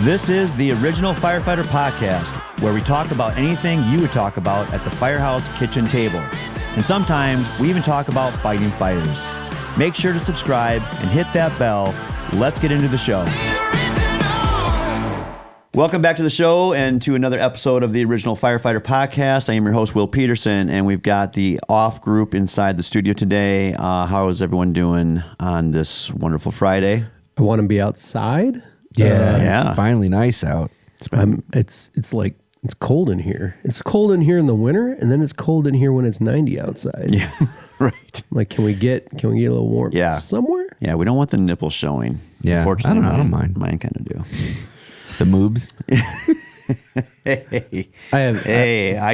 This is the original Firefighter Podcast, where we talk about anything you would talk about at the firehouse kitchen table. And sometimes we even talk about fighting fires. Make sure to subscribe and hit that bell. Let's get into the show. Welcome back to the show and to another episode of the original Firefighter Podcast. I am your host, Will Peterson, and we've got the off group inside the studio today. How is everyone doing on this wonderful Friday? I want to be outside. It's finally nice out. It's like it's cold in here. It's cold in here in the winter, and then it's cold in here when it's 90 outside. Yeah, right. Like, can we get a little warm somewhere? Yeah, we don't want the nipples showing. Yeah, unfortunately, I don't mind. Mine kind of do. The moobs.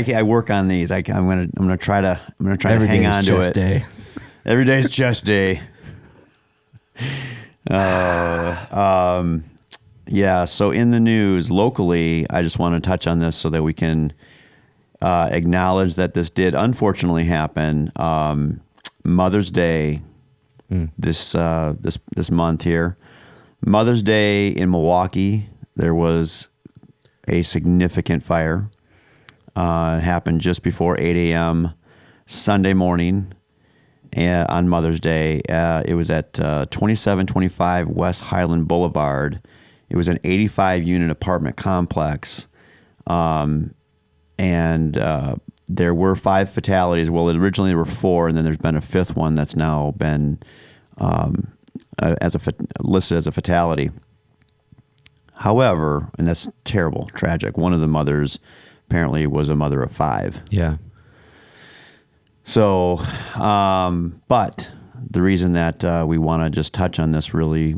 I work on these. I'm gonna try to hang on to it. Day. Every day's chest day. Yeah, so in the news locally, I just want to touch on this so that we can acknowledge that this did unfortunately happen. Mother's Day this month here. Mother's Day in Milwaukee, there was a significant fire. It happened just before 8 a.m. Sunday morning. On Mother's Day. It was at 2725 West Highland Boulevard. It was an 85-unit apartment complex. And there were 5 fatalities. Well, originally there were 4, and then there's been a 5th one that's now been listed as a fatality. However, and that's terrible, tragic, one of the mothers apparently was a mother of 5. Yeah. So, but the reason that we want to just touch on this really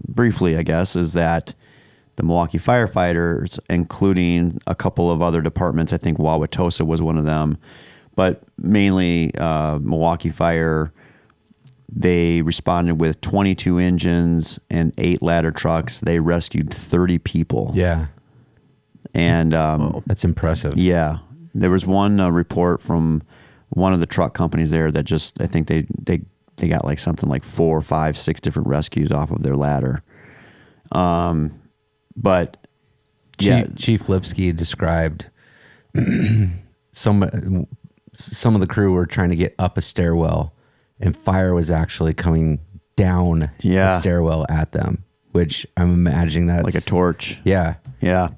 briefly, I guess, is that the Milwaukee firefighters, including a couple of other departments, I think Wauwatosa was one of them, but mainly Milwaukee Fire, they responded with 22 engines and 8 ladder trucks. They rescued 30 people. Yeah. And that's impressive. Yeah. There was one report from one of the truck companies there that just, I think they got like something like 4, 5, 6 different rescues off of their ladder. But yeah, Chief Lipsky described some of the crew were trying to get up a stairwell, and fire was actually coming down the stairwell at them, which I'm imagining that's like a torch. Yeah. Yeah.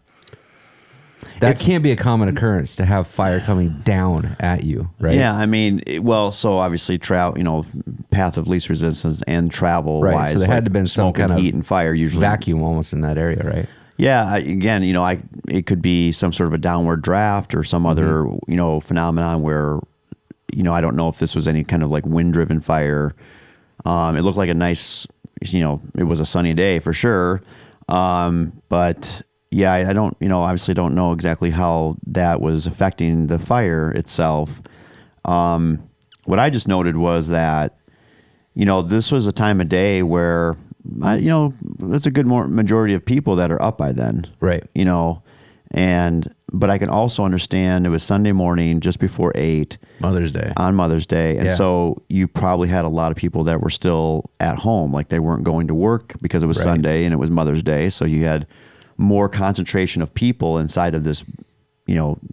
That can't be a common occurrence to have fire coming down at you, right? Yeah, I mean, so obviously, path of least resistance and travel right. wise. So there had to have been some kind of heat and fire usually. Vacuum almost in that area, right? Yeah, again, it could be some sort of a downward draft or some other, phenomenon where, I don't know if this was any kind of like wind-driven fire. It looked like a nice, it was a sunny day for sure, but. Yeah, I don't, obviously don't know exactly how that was affecting the fire itself. What I just noted was that, this was a time of day where, there's a good majority of people that are up by then. Right. But I can also understand it was Sunday morning just before 8. Mother's Day. On Mother's Day. And so you probably had a lot of people that were still at home, like they weren't going to work because it was Sunday and it was Mother's Day. So you had more concentration of people inside of this,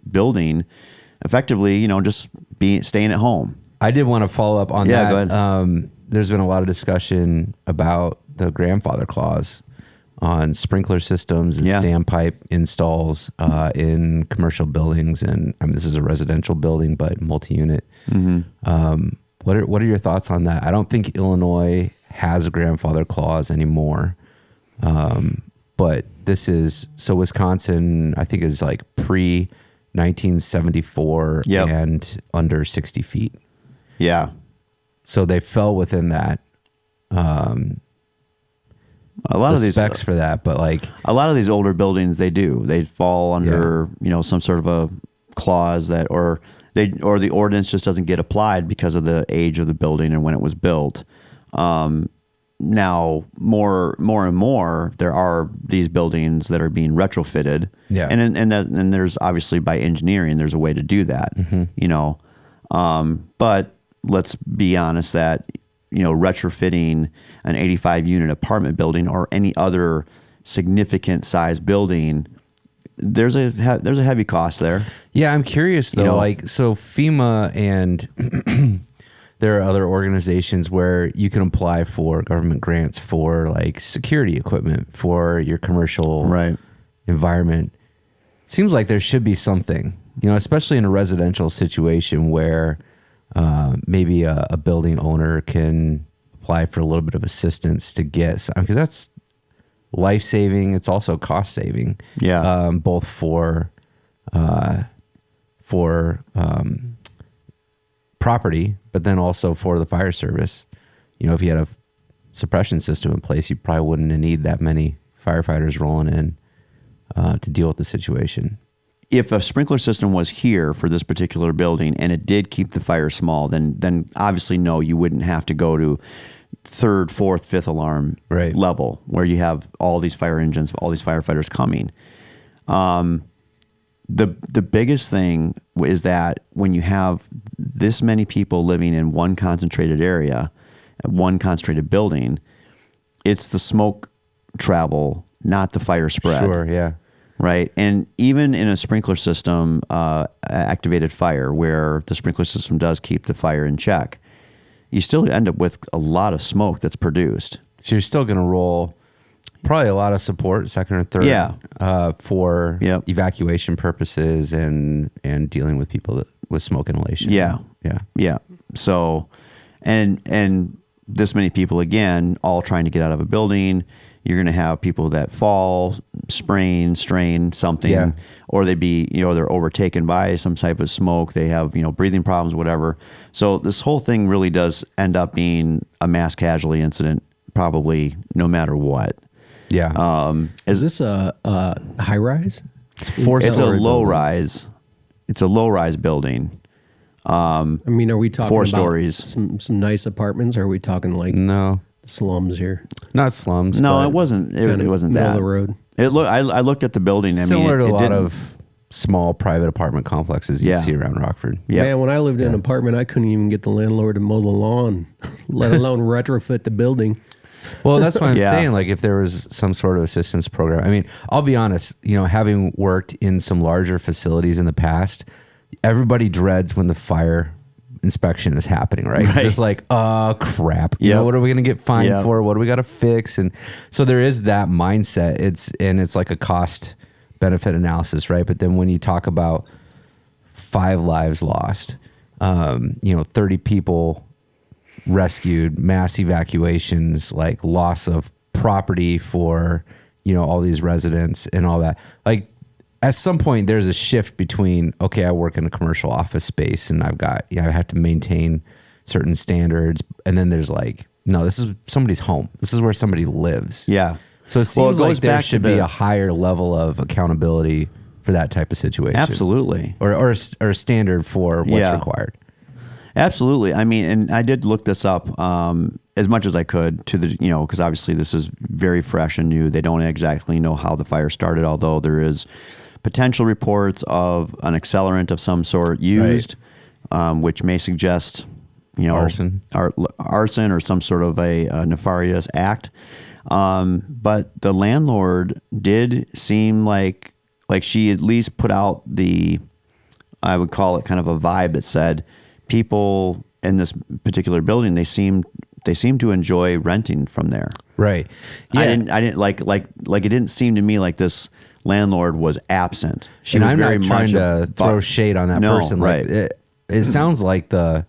building, effectively, just staying at home. I did want to follow up on that. Yeah, go ahead. There's been a lot of discussion about the grandfather clause on sprinkler systems and standpipe installs in commercial buildings, and I mean this is a residential building, but multi-unit. Mm-hmm. What are your thoughts on that? I don't think Illinois has a grandfather clause anymore. But this is, so Wisconsin, I think is like pre-1974 and under 60 feet. Yeah. So they fell within that. A lot of these specs for that, but like a lot of these older buildings, they fall under, some sort of a clause that, or the ordinance just doesn't get applied because of the age of the building and when it was built. Now, more and more, there are these buildings that are being retrofitted. Yeah. And there's obviously by engineering, there's a way to do that, but let's be honest that, retrofitting an 85 unit apartment building or any other significant size building, there's a heavy cost there. Yeah, I'm curious though. So FEMA and there are other organizations where you can apply for government grants for like security equipment for your commercial environment. Seems like there should be something, especially in a residential situation where maybe a building owner can apply for a little bit of assistance to get, because that's life-saving. It's also cost-saving. Yeah. Both for property, but then also for the fire service. If you had a suppression system in place, you probably wouldn't need that many firefighters rolling in to deal with the situation. If a sprinkler system was here for this particular building and it did keep the fire small, then obviously no, you wouldn't have to go to third, fourth, fifth alarm level where you have all these fire engines, all these firefighters coming. The biggest thing is that when you have this many people living in one concentrated area, one concentrated building, it's the smoke travel, not the fire spread. Sure, yeah. Right. And even in a sprinkler system, activated fire, where the sprinkler system does keep the fire in check, you still end up with a lot of smoke that's produced. So you're still going to roll probably a lot of support, second or third, for evacuation purposes and dealing with people with smoke inhalation. Yeah. So, and this many people, again, all trying to get out of a building. You're going to have people that fall, strain something, or they be, they're overtaken by some type of smoke. They have, breathing problems, whatever. So this whole thing really does end up being a mass casualty incident, probably no matter what. Yeah. Is this a high rise? It's a low rise. It's a low rise building. Are we talking 4 about stories? Some nice apartments? Or are we talking like slums here? Not slums. No, it wasn't. It wasn't middle that. of the road. I looked at the building. Similar to a lot of small private apartment complexes you see around Rockford. Yeah. Man, when I lived in an apartment, I couldn't even get the landlord to mow the lawn, let alone retrofit the building. Well, that's what I'm saying. Like, if there was some sort of assistance program, I'll be honest, having worked in some larger facilities in the past, everybody dreads when the fire inspection is happening, right? It's like, oh crap, what are we going to get fined for? What do we got to fix? And so there is that mindset. It's like a cost benefit analysis, right? But then when you talk about 5 lives lost, 30 people rescued, mass evacuations, like loss of property for, all these residents and all that. Like, at some point there's a shift between, okay, I work in a commercial office space and I've got, I have to maintain certain standards. And then there's like, no, this is somebody's home. This is where somebody lives. Yeah. So it seems like there should be a higher level of accountability for that type of situation. Absolutely. Or a standard for what's required. Absolutely. And I did look this up as much as I could to the, because obviously this is very fresh and new. They don't exactly know how the fire started, although there is potential reports of an accelerant of some sort used, which may suggest, arson or some sort of a nefarious act. But the landlord did seem like she at least put out I would call it kind of a vibe that said people in this particular building, they seem to enjoy renting from there. Right. Yeah. I didn't like it didn't seem to me like this landlord was absent. She was very much trying to throw shade on that person. Right. Like, it sounds like the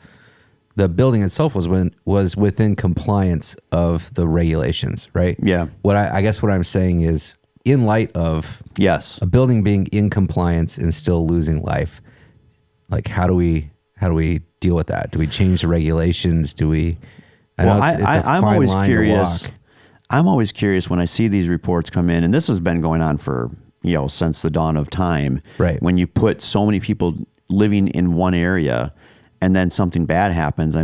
building itself was within compliance of the regulations, right? Yeah. I guess what I'm saying is, in light of a building being in compliance and still losing life, like how do we deal with that? Do we change the regulations? Do we? I'm always curious. I'm always curious when I see these reports come in, and this has been going on for since the dawn of time. Right. When you put so many people living in one area, and then something bad happens,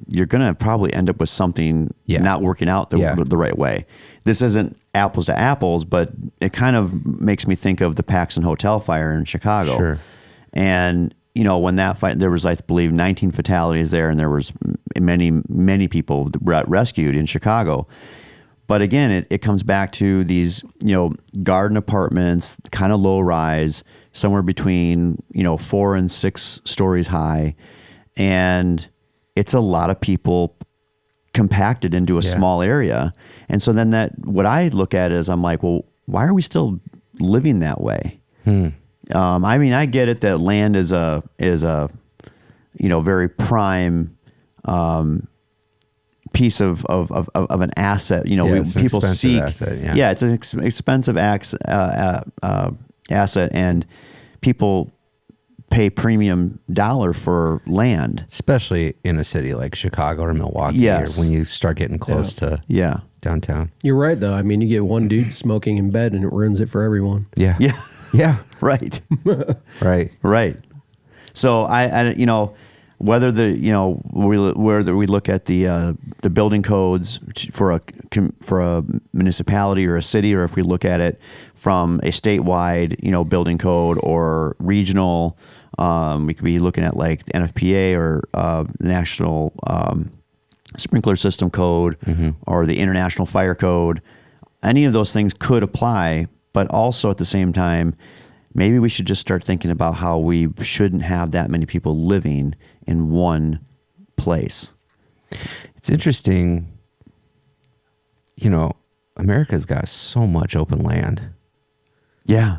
you're going to probably end up with something not working out the right way. This isn't apples to apples, but it kind of makes me think of the Paxson Hotel fire in Chicago. Sure. And when that fight, there was, I believe, 19 fatalities there, and there was many people rescued in Chicago. But again, it comes back to these, garden apartments, kind of low rise, somewhere between, 4 and 6 stories high. And it's a lot of people compacted into a small area. And so then what I look at is I'm like, well, why are we still living that way? I mean, I get it that land is a very prime, piece of an asset. People seek asset, it's an expensive asset, and people pay premium dollar for land, especially in a city like Chicago or Milwaukee. Or when you start getting close to downtown. You're right, though. I mean, you get one dude smoking in bed, and it ruins it for everyone. Yeah. Right. Right. So I whether whether we look at the building codes for a municipality or a city, or if we look at it from a statewide building code or regional, we could be looking at like the NFPA or National Sprinkler System Code or the International Fire Code. Any of those things could apply, but also at the same time, maybe we should just start thinking about how we shouldn't have that many people living in one place. It's interesting. America's got so much open land. Yeah.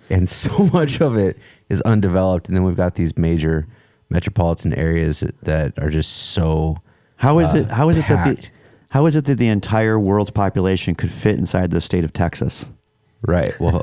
And so much of it is undeveloped. And then we've got these major metropolitan areas that are just so How is it packed. that the entire world's population could fit inside the state of Texas? Right. Well,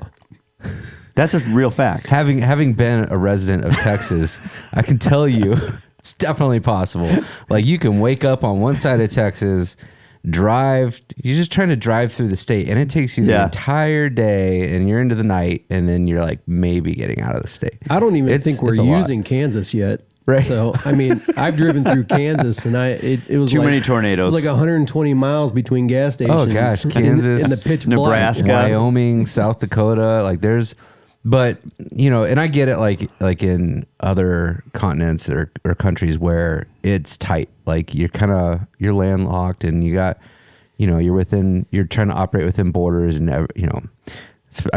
that's a real fact. Having been a resident of Texas, I can tell you it's definitely possible. Like, you can wake up on one side of Texas, you're just trying to drive through the state, and it takes you the entire day, and you're into the night, and then you're like maybe getting out of the state. I don't even think we're using Kansas yet. Right. So, I mean, I've driven through Kansas, and it was too many tornadoes. It was like 120 miles between gas stations. Oh gosh, Kansas, in the pitch Nebraska, black. Wyoming, South Dakota. Like, but and I get it. Like in other continents or countries where it's tight. Like, you're landlocked, and you got, you're trying to operate within borders, and I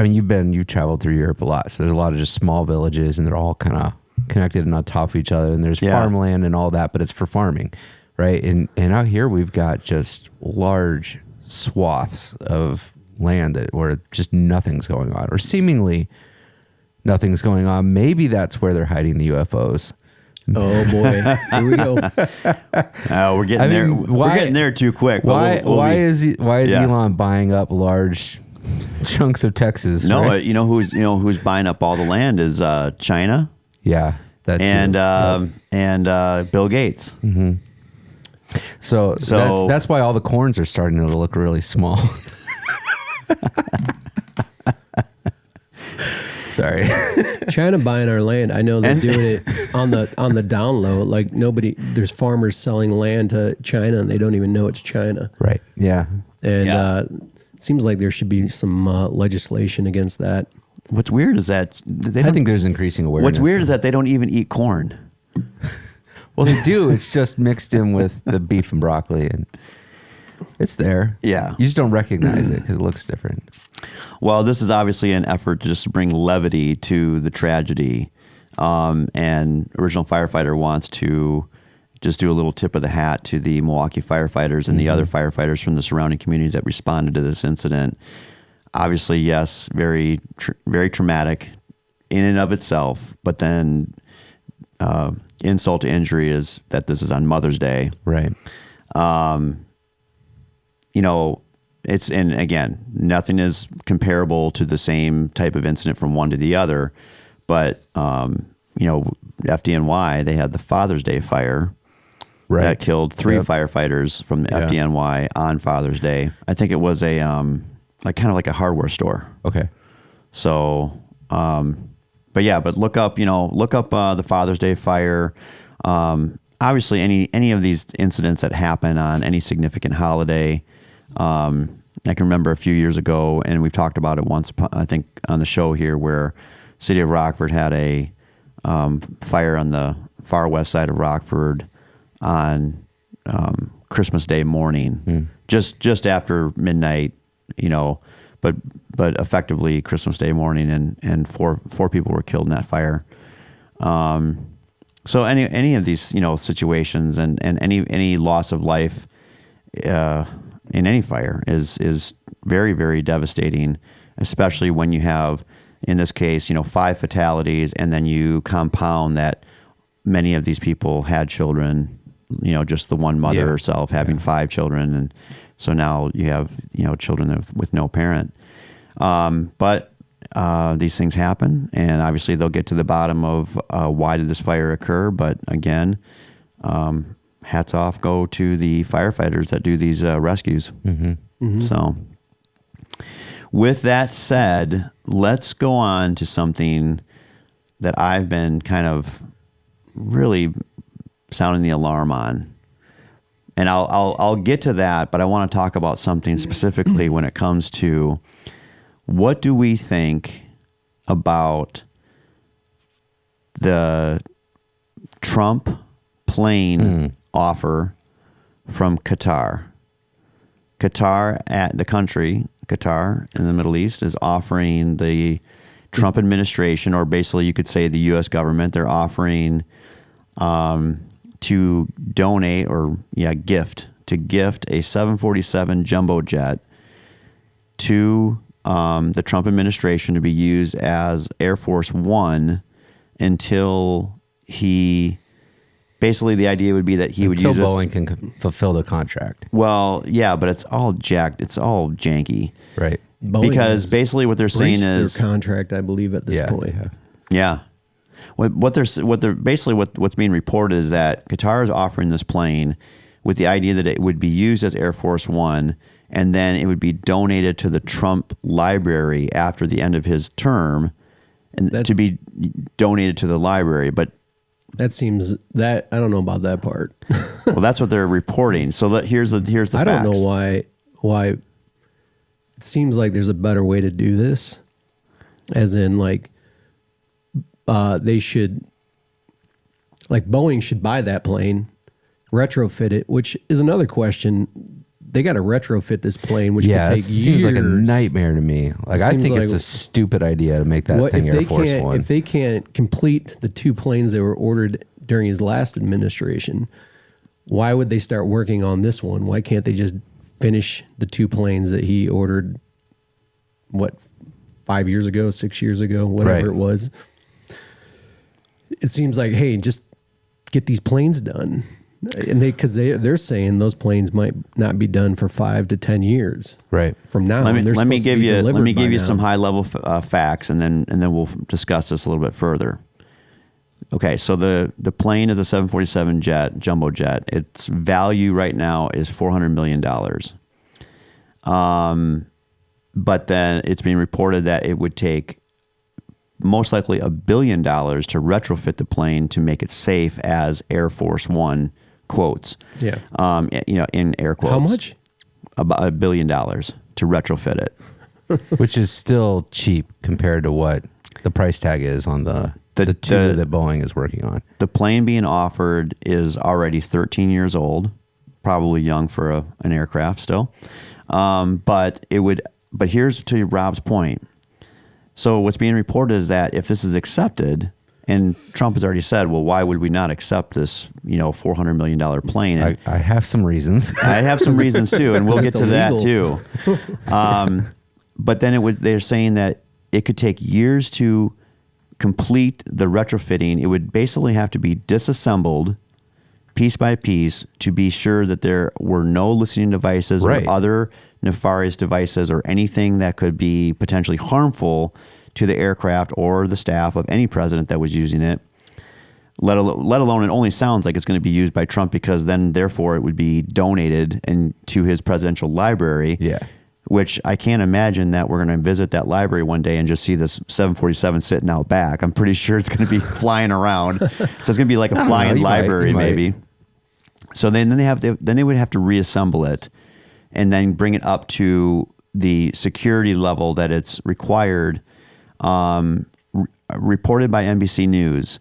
mean, you've traveled through Europe a lot, so there's a lot of just small villages, and they're all kind of connected and on top of each other, and there's farmland and all that, but it's for farming, right? And out here we've got just large swaths of land where just nothing's going on, or seemingly nothing's going on. Maybe that's where they're hiding the UFOs. Oh boy, here we go. We're getting there. We're getting there too quick. Why is Elon buying up large chunks of Texas? No, right? who's buying up all the land is China. Yeah, and Bill Gates. Mm-hmm. So that's why all the corns are starting to look really small. Sorry. China buying our land. I know they're doing it on the down low. Like, there's farmers selling land to China, and they don't even know it's China. Right. Yeah. And it seems like there should be some legislation against that. What's weird is that I think there's increasing awareness. What's weird is that they don't even eat corn. Well, they do. It's just mixed in with the beef and broccoli, and it's there. Yeah. You just don't recognize it because it looks different. Well, this is obviously an effort to just bring levity to the tragedy. And Original Firefighter wants to just do a little tip of the hat to the Milwaukee firefighters and the other firefighters from the surrounding communities that responded to this incident. Obviously, yes, very, very traumatic in and of itself. But then insult to injury is that this is on Mother's Day. Right. And again, nothing is comparable to the same type of incident from one to the other. But, FDNY, they had the Father's Day fire. Right. That killed 3 firefighters from the FDNY on Father's Day. I think it was a kind of like a hardware store. Okay. So, but look up the Father's Day fire. Obviously, any of these incidents that happen on any significant holiday. I can remember a few years ago, and we've talked about it once, I think, on the show here, where City of Rockford had a fire on the far west side of Rockford on Christmas Day morning, just after midnight, but effectively Christmas Day morning, and four people were killed in that fire. So any of these situations and any loss of life in any fire is very, very devastating, especially when you have, in this case, 5 fatalities, and then you compound that many of these people had children, just the one mother herself having 5 children. And so now you have, children with no parent. But these things happen, and obviously they'll get to the bottom of why did this fire occur. But again, hats off go to the firefighters that do these rescues. So with that said, let's go on to something that I've been kind of really sounding the alarm on. And I'll get to that, but I want to talk about something specifically when it comes to what do we think about the Trump plane offer from Qatar. Qatar in the Middle East is offering the Trump administration, or basically you could say the U.S. government, they're offering to donate or gift a 747 jumbo jet to the Trump administration to be used as Air Force One until he. Basically, the idea would be that he would use Boeing can fulfill the contract. Well, yeah, but it's all jacked. It's all janky, right? Boeing because basically what they're saying is their contract, I believe, at this point. Yeah. What's being reported is that Qatar is offering this plane with the idea that it would be used as Air Force One, and then it would be donated to the Trump library after the end of his term, and to be donated to the library. But that seems that I don't know about that part. Well, that's what they're reporting. So here's the facts. I don't know why. It seems like there's a better way to do this, as in they should, Boeing should buy that plane, retrofit it, which is another question. They got to retrofit this plane, which could take years. Seems like a nightmare to me. I think it's a stupid idea to make that thing Air Force One. If they can't complete the 2 planes that were ordered during his last administration, why would they start working on this one? Why can't they just finish the 2 planes that he ordered, 5 years ago, 6 years ago, whatever it was? It seems like, hey, just get these planes done. And they're saying those planes might not be done for 5 to 10 years from now. Let me give you some high level facts, and then we'll discuss this a little bit further. Okay, so the plane is a 747 jumbo jet. Its value right now is $400 million. But then it's being reported that it would take most likely $1 billion to retrofit the plane to make it safe as Air Force One. Quotes. Yeah. In air quotes. How much? About $1 billion to retrofit it. Which is still cheap compared to what the price tag is on the 2 that Boeing is working on. The plane being offered is already 13 years old, probably young for an aircraft still. But here's to Rob's point. So what's being reported is that if this is accepted, and Trump has already said, well, why would we not accept this, $400 million plane? And I have some reasons. I have some reasons too, and we'll get to that too. But then they're saying that it could take years to complete the retrofitting. It would basically have to be disassembled piece by piece to be sure that there were no listening devices or other nefarious devices or anything that could be potentially harmful to the aircraft or the staff of any president that was using it, let alone it only sounds like it's going to be used by Trump, because then therefore it would be donated to his presidential library, which I can't imagine that we're going to visit that library one day and just see this 747 sitting out back. I'm pretty sure it's going to be flying around. So it's going to be like a flying library maybe. So then they would have to reassemble it and then bring it up to the security level that it's required. Reported by NBC News,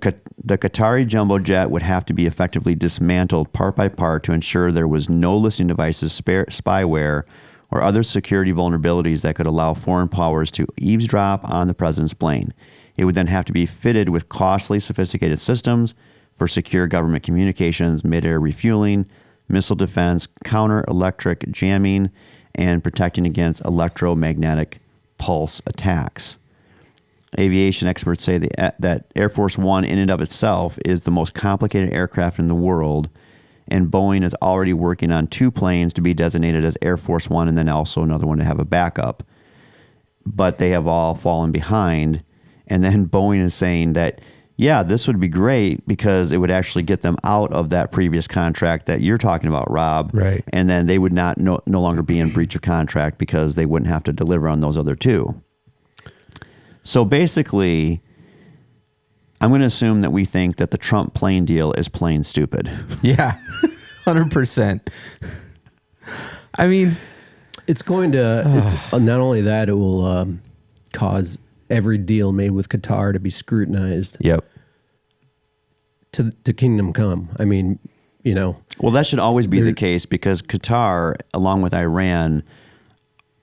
The Qatari jumbo jet would have to be effectively dismantled part by part to ensure there was no listening devices, spyware, or other security vulnerabilities that could allow foreign powers to eavesdrop on the president's plane. It would then have to be fitted with costly, sophisticated systems for secure government communications, mid-air refueling, missile defense, counter-electric jamming, and protecting against electromagnetic pulse attacks. Aviation experts say that Air Force One in and of itself is the most complicated aircraft in the world, and Boeing is already working on 2 planes to be designated as Air Force One and then also another one to have a backup. But they have all fallen behind, and then Boeing is saying that, yeah, this would be great because it would actually get them out of that previous contract that you're talking about, Rob. Right. And then they would not no longer be in breach of contract because they wouldn't have to deliver on those other 2. So basically, I'm going to assume that we think that the Trump plane deal is plain stupid. Yeah, 100%. I mean, it's going to, it's not only that, it will cause every deal made with Qatar to be scrutinized. Yep. To kingdom come. I mean, you know. Well, that should always be the case because Qatar, along with Iran,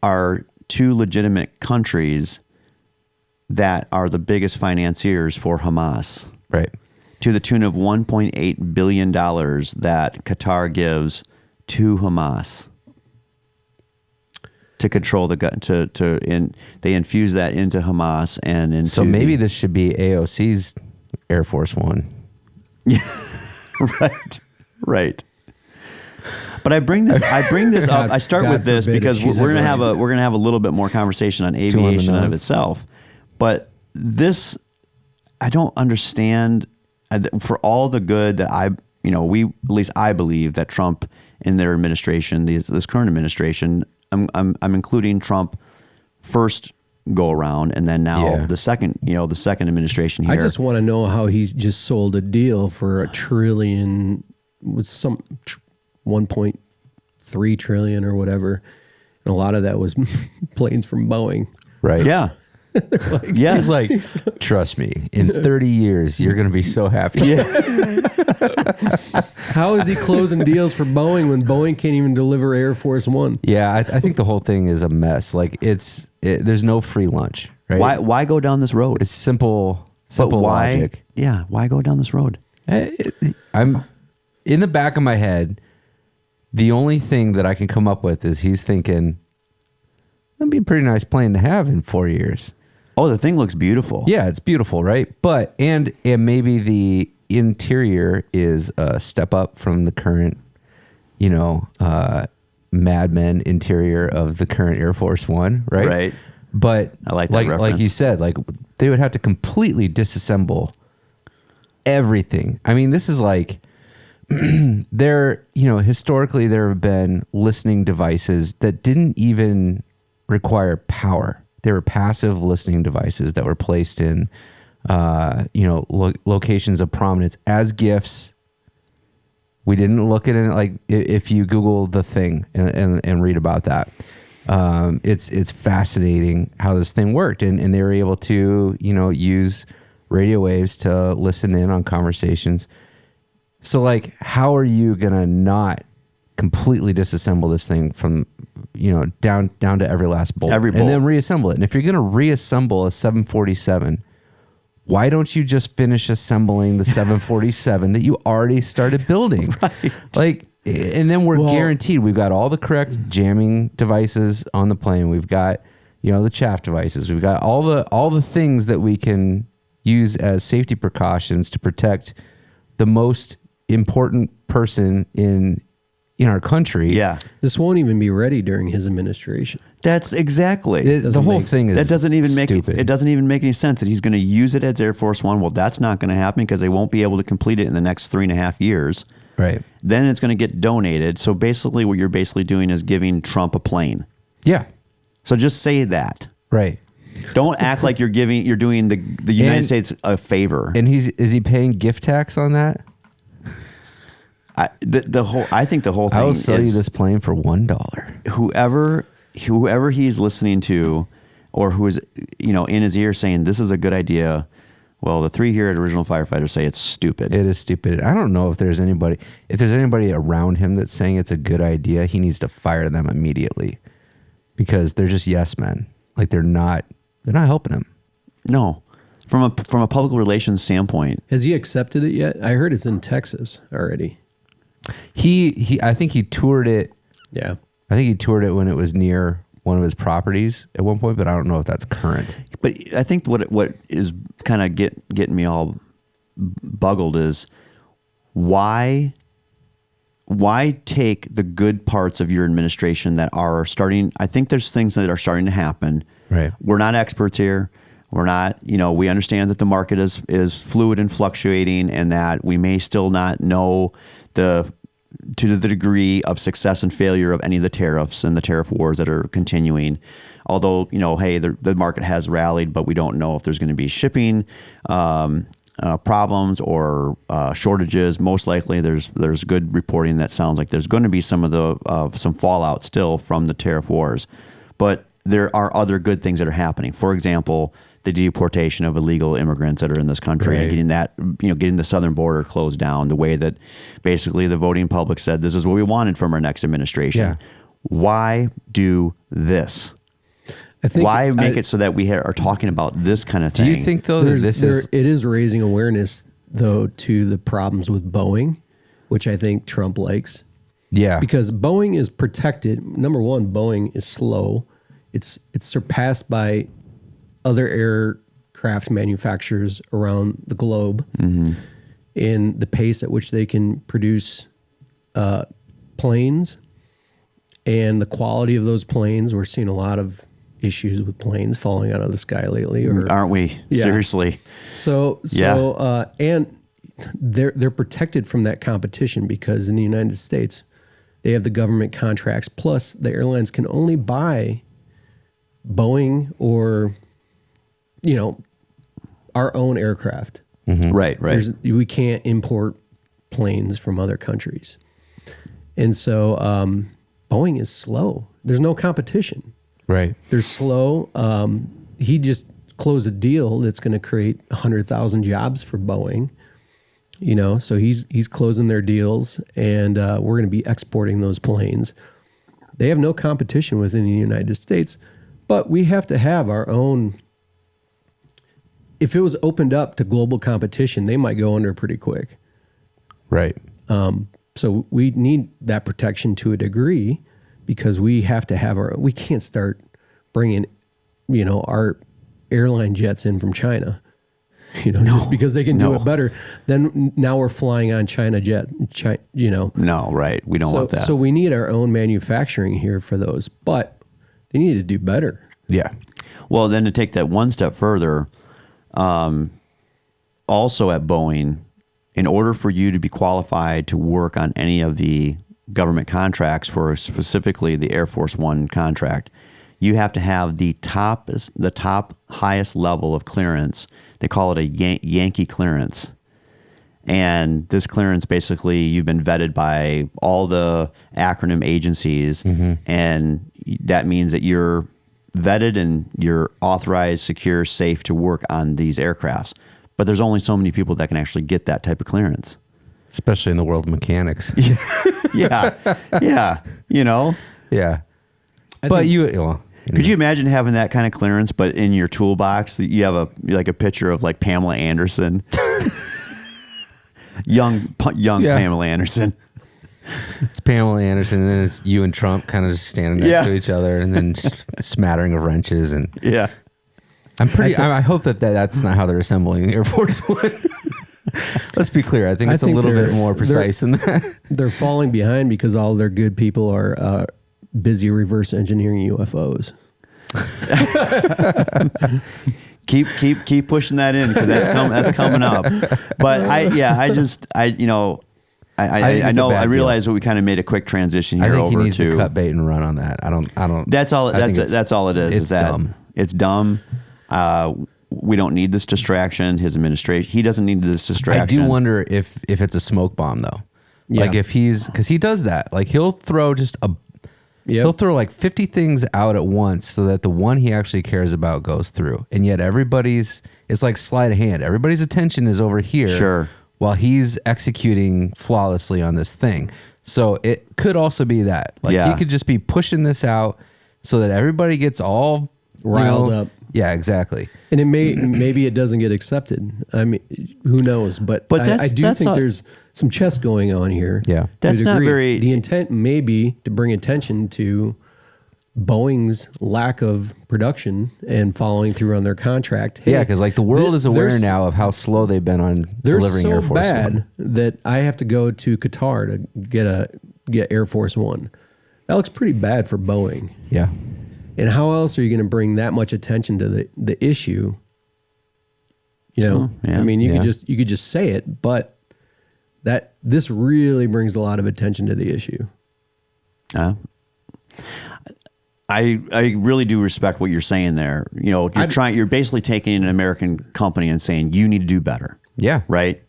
are 2 legitimate countries that are the biggest financiers for Hamas. Right. To the tune of $1.8 billion that Qatar gives to Hamas to control they infuse that into Hamas and into. So maybe this should be AOC's Air Force One. Yeah. Right. But I bring this up. I start with this because we're gonna have a little bit more conversation on aviation in of itself. But this, I don't understand. For all the good that at least I believe that Trump in their administration, this current administration, I'm including Trump first go around, and then now the second administration here. I just want to know how he's just sold a deal for $1 trillion with some 1.3 trillion or whatever, and a lot of that was planes from Boeing. Right. Yeah. Yes. He's like, trust me, in 30 years, you're going to be so happy. Yeah. How is he closing deals for Boeing when Boeing can't even deliver Air Force One? Yeah, I think the whole thing is a mess. Like there's no free lunch, right? Why go down this road? It's simple logic. Yeah. Why go down this road? I'm in the back of my head. The only thing that I can come up with is he's thinking, that'd be a pretty nice plane to have in 4 years. Oh, the thing looks beautiful. Yeah, it's beautiful, right? But and maybe the interior is a step up from the current, Mad Men interior of the current Air Force One, right? Right. But I like that reference. Like you said, like they would have to completely disassemble everything. I mean, this is like historically there have been listening devices that didn't even require power. They were passive listening devices that were placed in, locations of prominence as gifts. We didn't look at it like if you Google the thing and read about that. It's fascinating how this thing worked, and they were able to use radio waves to listen in on conversations. So like, how are you gonna not completely disassemble this thing from down to every last bolt, and then reassemble it? And if you're gonna reassemble a 747, why don't you just finish assembling the 747 that you already started building? Right. Like, and then we're guaranteed we've got all the correct jamming devices on the plane. We've got the chaff devices. We've got all the things that we can use as safety precautions to protect the most important person in our country. Yeah. This won't even be ready during his administration. That's exactly. The whole thing is that doesn't even stupid. It doesn't even make any sense that he's going to use it as Air Force One. Well, that's not going to happen because they won't be able to complete it in the next 3.5 years. Right. Then it's going to get donated. So basically what you're basically doing is giving Trump a plane. Yeah. So just say that. Right. Don't act like you're doing the United States a favor. And is he paying gift tax on that? I think the whole thing I will sell you this plane for $1. Whoever he's listening to, or who is in his ear saying this is a good idea, Well, the 3 here at Original Firefighters say it's stupid. It is stupid. I don't know if there's anybody around him that's saying it's a good idea. He needs to fire them immediately because they're just yes men. Like they're not helping him. No, from a public relations standpoint. Has he accepted it yet? I heard it's in Texas already. I think he toured it. Yeah. I think he toured it when it was near one of his properties at one point, but I don't know if that's current. But I think what is kind of getting me all buggled is why take the good parts of your administration that are starting. I think there's things that are starting to happen. Right. We're not experts here. We're not, we understand that the market is fluid and fluctuating and that we may still not know to the degree of success and failure of any of the tariffs and the tariff wars that are continuing. Although, hey, the market has rallied, but we don't know if there's going to be shipping problems or shortages. Most likely there's good reporting that sounds like there's going to be some fallout still from the tariff wars. But there are other good things that are happening. For example, the deportation of illegal immigrants that are in this country, right. And getting the southern border closed down the way that basically the voting public said this is what we wanted from our next administration. Yeah. Why do this? Why make it so that we are talking about this kind of thing? Do you think though that it is raising awareness though to the problems with Boeing, which I think Trump likes. Yeah. Because Boeing is protected. Number one, Boeing is slow. It's surpassed by other aircraft manufacturers around the globe in the pace at which they can produce planes and the quality of those planes. We're seeing a lot of issues with planes falling out of the sky lately, aren't we? Yeah. Seriously. And they're protected from that competition because in the United States they have the government contracts. Plus, the airlines can only buy Boeing or our own aircraft. Mm-hmm. Right. We can't import planes from other countries, and so Boeing is slow. There's no competition. Right. They're slow. He just closed a deal that's going to create 100,000 jobs for Boeing. So he's closing their deals, and we're going to be exporting those planes. They have no competition within the United States, but we have to have our own. If it was opened up to global competition, they might go under pretty quick. Right. So we need that protection to a degree because we have to have we can't start bringing, our airline jets in from China, just because they can do it better. Then now we're flying on China jet, No, right. We don't want that. So we need our own manufacturing here for those, but they need to do better. Yeah. Well, then to take that one step further, also at Boeing, in order for you to be qualified to work on any of the government contracts for specifically the Air Force One contract, you have to have the top highest level of clearance. They call it a Yankee clearance. And this clearance, basically, you've been vetted by all the acronym agencies, and that means that you're vetted and you're authorized, secure, safe to work on these aircrafts. But there's only so many people that can actually get that type of clearance. Especially in the world of mechanics. Yeah. Yeah. Yeah. Could you imagine having that kind of clearance, but in your toolbox, you have a picture of like Pamela Anderson, young Pamela Anderson. It's Pamela Anderson, and then it's you and Trump kind of just standing next to each other, and then just a smattering of wrenches. And I hope that's not how they're assembling the Air Force One. Let's be clear. I think it's a little bit more precise than that. They're falling behind because all their good people are busy reverse engineering UFOs. keep pushing that in because that's coming up. But I realize that we kind of made a quick transition here. I think he needs to cut bait and run on that. I don't. That's all. That's all it is. It's dumb. It's dumb. We don't need this distraction. His administration. He doesn't need this distraction. I do wonder if it's a smoke bomb though. Yeah. Like because he does that. Like he'll throw just He'll throw like 50 things out at once so that the one he actually cares about goes through. And yet it's like sleight of hand. Everybody's attention is over here. Sure. While he's executing flawlessly on this thing. So it could also be that. Like he could just be pushing this out so that everybody gets all riled up. Yeah, exactly. And maybe it doesn't get accepted. I mean, who knows? But I do think there's some chess going on here. Yeah. That's not very... The intent may be to bring attention to Boeing's lack of production and following through on their contract. Hey, because like the world is aware now of how slow they've been on delivering Air Force They're so bad One. that I have to go to Qatar to get Air Force One. That looks pretty bad for Boeing. Yeah. And how else are you going to bring that much attention to the issue? You know, I mean, you could just say it, but this really brings a lot of attention to the issue. I really do respect what you're saying there. You know, you're basically taking an American company and saying you need to do better. Yeah. Right.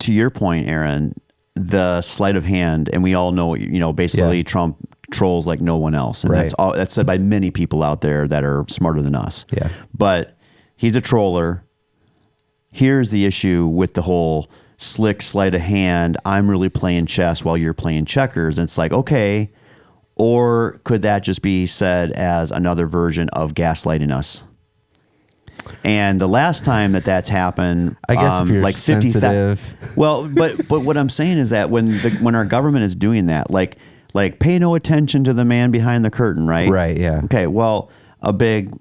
To your point, Aaron, the sleight of hand, and we all know, basically Trump trolls like no one else. And that's said by many people out there that are smarter than us. Yeah. But he's a troller. Here's the issue with the whole slick sleight of hand. I'm really playing chess while you're playing checkers. And it's like, okay. Or could that just be said as another version of gaslighting us? And the last time that's happened, I guess if you're like sensitive. Well, but what I'm saying is that when our government is doing that, like pay no attention to the man behind the curtain, right? Right. Yeah. Okay. Well, a big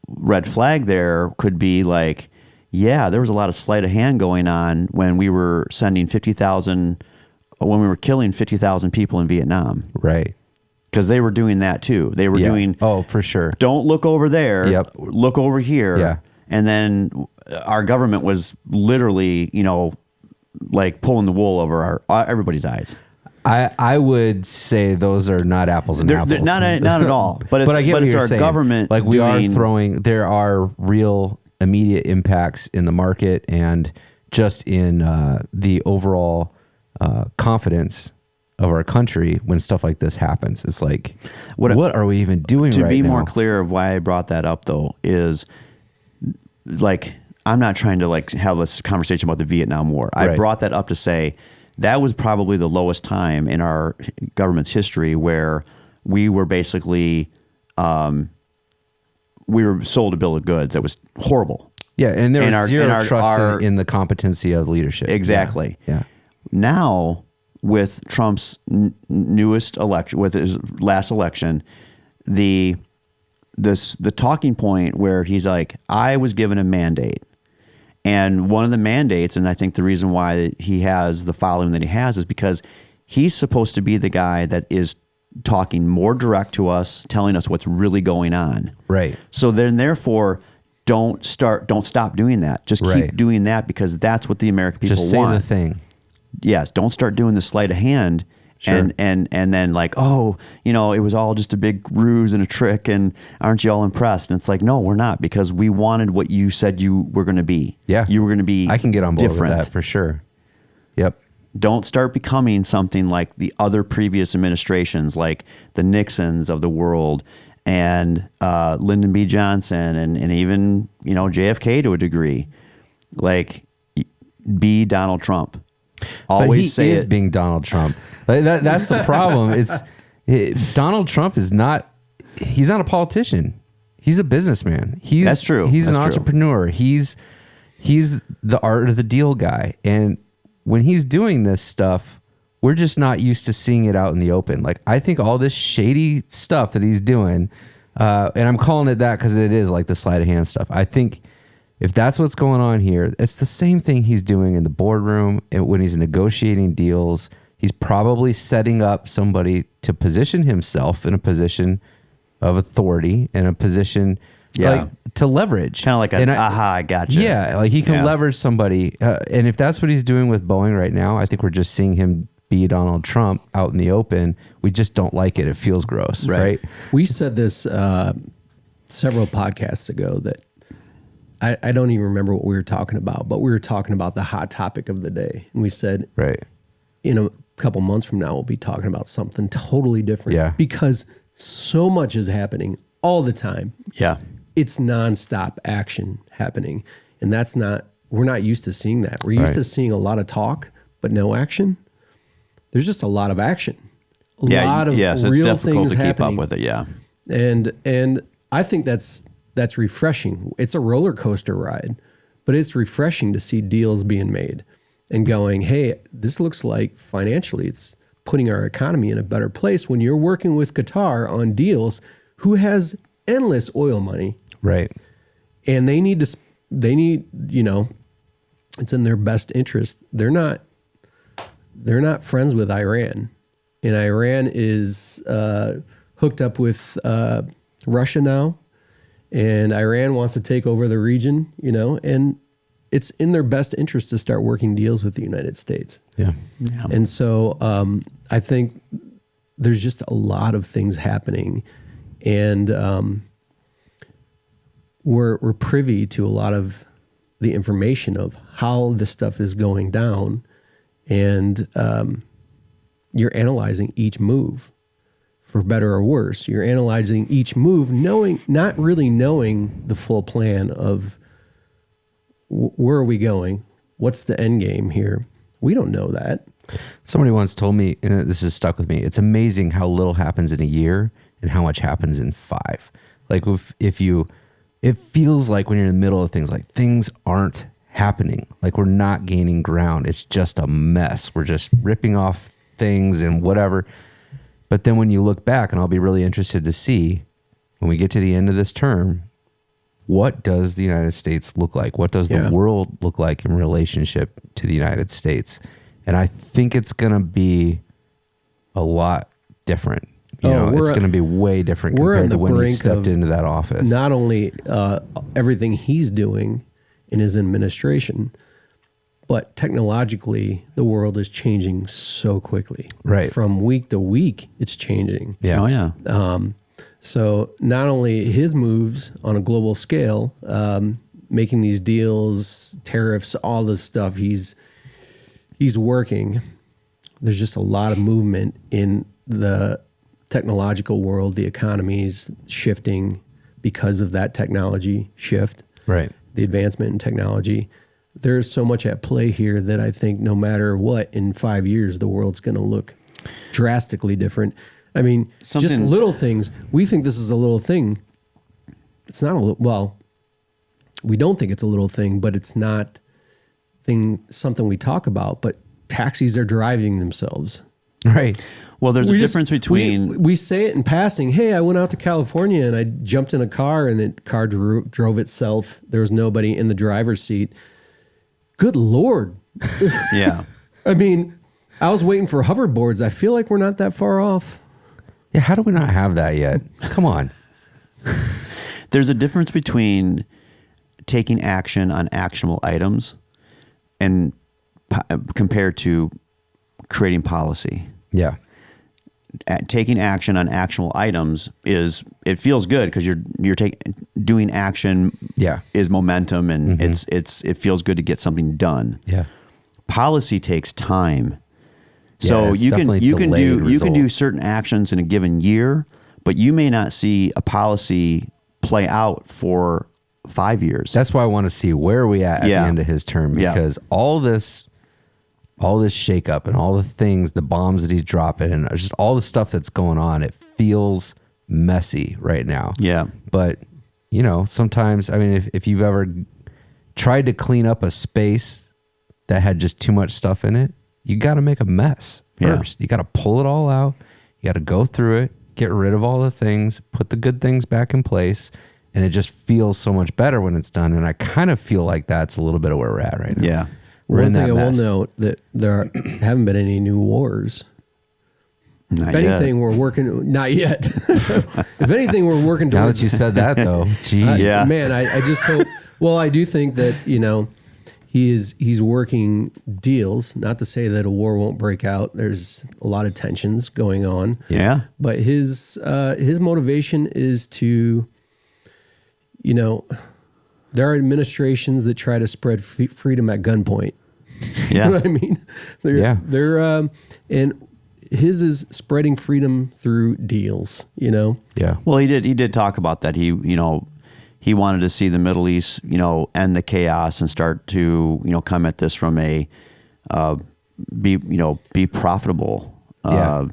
red flag there could be like, yeah, there was a lot of sleight of hand going on when we were sending when we were killing 50,000 people in Vietnam. Right. Because they were doing that too. They were doing... Oh, for sure. Don't look over there. Yep. Look over here. Yeah. And then our government was literally, like pulling the wool over everybody's eyes. I would say those are not apples and apples. Not at all. But it's our government. Like there are real immediate impacts in the market and just in the overall confidence of our country when stuff like this happens. It's like, what are we even doing right now? To be more clear of why I brought that up, though, is like, I'm not trying to like have this conversation about the Vietnam War. I brought that up to say that was probably the lowest time in our government's history where we were basically, we were sold a bill of goods that was horrible. Yeah, and there was zero trust in the competency of leadership. Exactly. Yeah. Now, with Trump's newest election, with his last election, the talking point where he's like, I was given a mandate. And one of the mandates, and I think the reason why he has the following that he has is because he's supposed to be the guy that is talking more direct to us, telling us what's really going on. Right. So then therefore, don't stop doing that. Just keep doing that because that's what the American people want. Just say the thing. Yes, don't start doing the sleight of hand and then like, oh, it was all just a big ruse and a trick and aren't you all impressed? And it's like, no, we're not, because we wanted what you said you were going to be. Yeah. You were going to be I can get on board different. with that for sure. Yep. Don't start becoming something like the other previous administrations, like the Nixons of the world and Lyndon B. Johnson and even, JFK to a degree. Like, be Donald Trump. Always he is being Donald Trump. That's the problem. Donald Trump is not. He's not a politician. He's a businessman. That's true. He's an entrepreneur. He's the art of the deal guy. And when he's doing this stuff, we're just not used to seeing it out in the open. Like, I think all this shady stuff that he's doing, and I'm calling it that because it is like the sleight of hand stuff. I think if that's what's going on here, it's the same thing he's doing in the boardroom and when he's negotiating deals. He's probably setting up somebody to position himself in a position of authority and a position like to leverage. Kind of like I got you. Yeah, like he can leverage somebody. And if that's what he's doing with Boeing right now, I think we're just seeing him be Donald Trump out in the open. We just don't like it. It feels gross, right? We said this several podcasts ago that I don't even remember what we were talking about, but we were talking about the hot topic of the day. And we said, right, because couple months from now, we'll be talking about something totally different. Yeah. Because so much is happening all the time. Yeah. It's nonstop action happening. And we're not used to seeing that. We're used to seeing a lot of talk, but no action. There's just a lot of action. A lot of yes, real it's difficult things to keep happening. up with it. Yeah. And I think that's refreshing. It's a roller coaster ride, but it's refreshing to see deals being made and going, hey, this looks like financially it's putting our economy in a better place when you're working with Qatar on deals who has endless oil money. Right. And they need, you know, it's in their best interest. They're not friends with Iran. And Iran is hooked up with Russia now. And Iran wants to take over the region, you know, and it's in their best interest to start working deals with the United States. Yeah. And so I think there's just a lot of things happening. And we're privy to a lot of the information of how this stuff is going down. And you're analyzing each move, for better or worse. You're analyzing each move, not really knowing the full plan of where are we going? What's the end game here? We don't know that. Somebody once told me, and this has stuck with me, it's amazing how little happens in a year and how much happens in 5. Like it feels like when you're in the middle of things, like things aren't happening. Like we're not gaining ground. It's just a mess. We're just ripping off things and whatever. But then when you look back, and I'll be really interested to see when we get to the end of this term, what does the United States look like? What does the world look like in relationship to the United States? And I think it's going to be a lot different. You know, it's going to be way different compared to when he stepped into that office. Not only everything he's doing in his administration, but technologically, the world is changing so quickly. Right. From week to week, it's changing. Yeah. Oh, yeah. So not only his moves on a global scale, making these deals, tariffs, all this stuff, he's working. There's just a lot of movement in the technological world. The economy's shifting because of that technology shift. Right. The advancement in technology. There's so much at play here that I think no matter what, in 5 years, the world's going to look drastically different. I mean, just little things. We think this is a little thing. It's not well, we don't think it's a little thing, but it's not something we talk about. But taxis are driving themselves. Right. Well, there's a difference between... We say it in passing. Hey, I went out to California and I jumped in a car and the car drove itself. There was nobody in the driver's seat. Good Lord. Yeah. I mean, I was waiting for hoverboards. I feel like we're not that far off. Yeah, how do we not have that yet? Come on. There's a difference between taking action on actionable items and compared to creating policy. Yeah. Taking action on actionable items it feels good because you're doing action. Yeah. Is momentum and it feels good to get something done. Yeah. Policy takes time. So it's you can do certain actions in a given year, but you may not see a policy play out for 5 years. That's why I want to see where are we at the end of his term, because all this shakeup and all the things, the bombs that he's dropping and just all the stuff that's going on, it feels messy right now. Yeah. But, you know, sometimes, I mean, if you've ever tried to clean up a space that had just too much stuff in it, you got to make a mess first. You got to pull it all out. You got to go through it, get rid of all the things, put the good things back in place. And it just feels so much better when it's done. And I kind of feel like that's a little bit of where we're at right now. Yeah. One thing I will note that there haven't been any new wars. Not if anything, we're working. Not yet. If anything, we're working towards. Now that you said that, though, geez. Man, I just hope. Well, I do think that he's working deals. Not to say that a war won't break out. There's a lot of tensions going on. Yeah. But his motivation is to, there are administrations that try to spread freedom at gunpoint. Yeah. You know what I mean? They're and his is spreading freedom through deals, you know? Yeah. Well, he did talk about that. He wanted to see the Middle East, end the chaos and start to, come at this from a, be profitable. Yeah.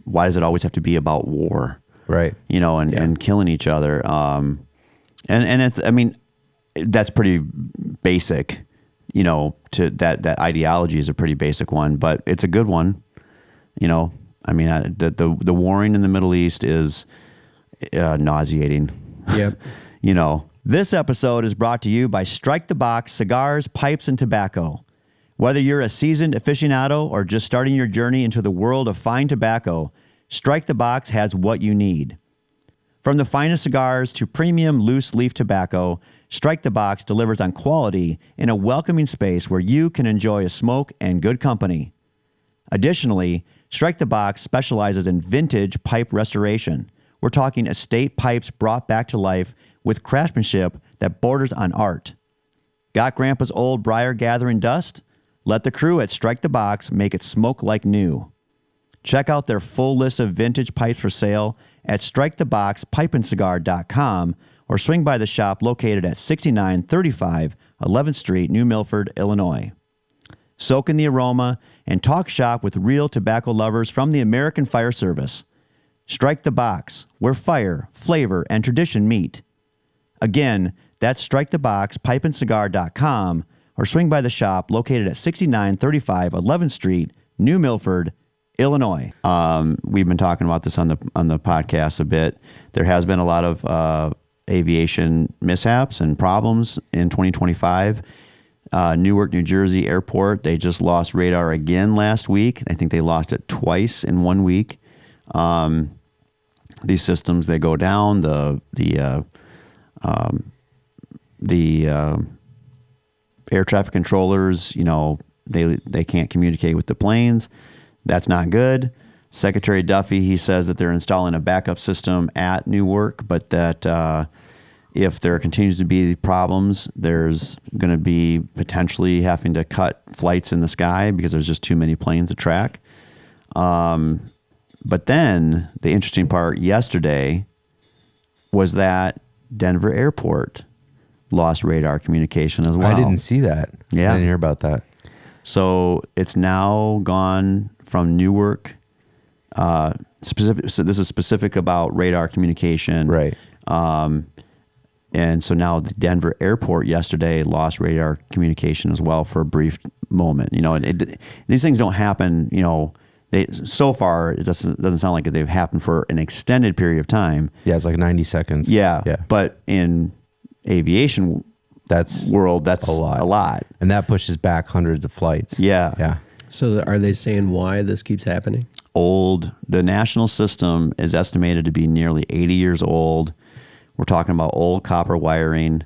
Why does it always have to be about war? Right. And killing each other. And it's, that's pretty basic, to that ideology is a pretty basic one, but it's a good one. The warring in the Middle East is nauseating. Yep. This episode is brought to you by Strike the Box Cigars, Pipes, and Tobacco. Whether you're a seasoned aficionado or just starting your journey into the world of fine tobacco, Strike the Box has what you need. From the finest cigars to premium loose leaf tobacco, Strike the Box delivers on quality in a welcoming space where you can enjoy a smoke and good company. Additionally, Strike the Box specializes in vintage pipe restoration. We're talking estate pipes brought back to life with craftsmanship that borders on art. Got Grandpa's old briar gathering dust? Let the crew at Strike the Box make it smoke like new. Check out their full list of vintage pipes for sale at striketheboxpipeandcigar.com or swing by the shop located at 6935 11th Street, New Milford, Illinois. Soak in the aroma and talk shop with real tobacco lovers from the American Fire Service. Strike the Box, where fire, flavor, and tradition meet. Again, that's striketheboxpipeandcigar.com or swing by the shop located at 6935 11th Street, New Milford, Illinois. We've been talking about this on the podcast a bit. There has been a lot of aviation mishaps and problems in 2025. Newark, New Jersey airport, they just lost radar again last week. I think they lost it twice in 1 week. These systems, they go down. The air traffic controllers, they can't communicate with the planes. That's not good. Secretary Duffy, he says that they're installing a backup system at Newark, but that if there continues to be problems, there's going to be potentially having to cut flights in the sky because there's just too many planes to track. But then the interesting part yesterday was that Denver Airport lost radar communication as well. I didn't see that. Yeah. I didn't hear about that. So it's now gone from Newark. Specific. So this is specific about radar communication. Right. And so now the Denver airport yesterday lost radar communication as well for a brief moment. These things don't happen, so far it doesn't sound like they've happened for an extended period of time. Yeah, it's like 90 seconds. Yeah. Yeah. But in aviation world, that's a lot. And that pushes back hundreds of flights. Yeah. Yeah. So are they saying why this keeps happening? The national system is estimated to be nearly 80 years old. We're talking about old copper wiring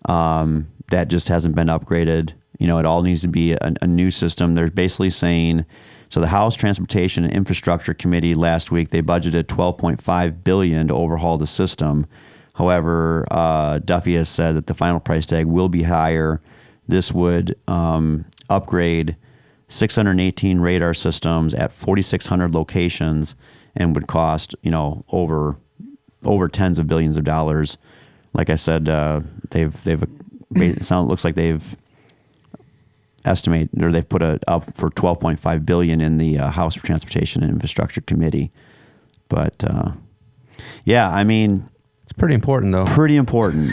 that just hasn't been upgraded. It all needs to be a new system. They're basically saying, so the House Transportation and Infrastructure Committee last week, they budgeted $12.5 billion to overhaul the system. However, Duffy has said that the final price tag will be higher. This would upgrade 618 radar systems at 4,600 locations and would cost, over tens of billions of dollars. Like I said, it looks like they've put it up for $12.5 billion in the House Transportation and Infrastructure Committee. But it's pretty important though. Pretty important.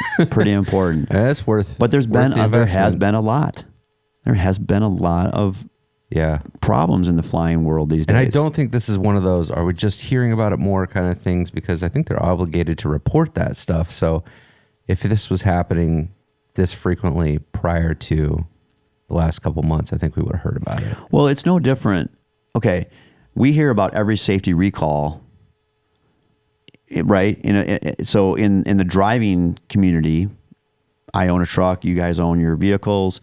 Yeah, it's worth. But there has been a lot. There has been a lot of problems in the flying world these days. And I don't think this is one of those, are we just hearing about it more kind of things, because I think they're obligated to report that stuff. So if this was happening this frequently prior to the last couple months, I think we would have heard about it. Well, it's no different. Okay, we hear about every safety recall, right? So in the driving community, I own a truck, you guys own your vehicles.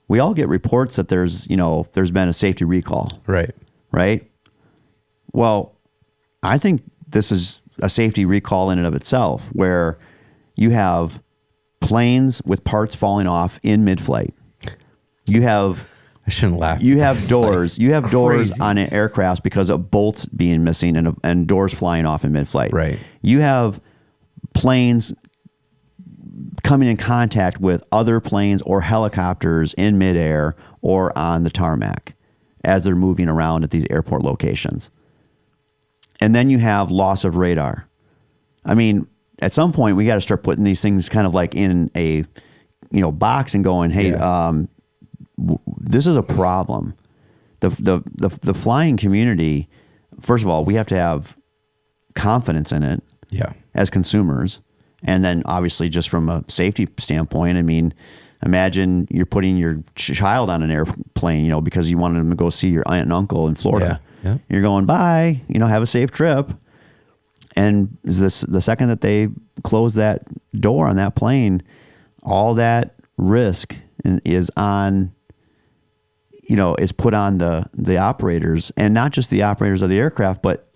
We all get reports that there's been a safety recall. Right. Right. Well, I think this is a safety recall in and of itself, where you have planes with parts falling off in mid-flight. You have I shouldn't laugh. You have doors. You have doors crazy. on aircrafts because of bolts being missing and doors flying off in mid-flight. Right. You have planes coming in contact with other planes or helicopters in midair or on the tarmac as they're moving around at these airport locations. And then you have loss of radar. I mean, at some point we got to start putting these things kind of like in a, box and going, hey, this is a problem. The flying community, first of all, we have to have confidence in it as consumers. And then obviously just from a safety standpoint, I mean, imagine you're putting your child on an airplane, because you wanted them to go see your aunt and uncle in Florida. Yeah. You're going, bye, have a safe trip. And the second that they close that door on that plane, all that risk is on, is put on the operators, and not just the operators of the aircraft, but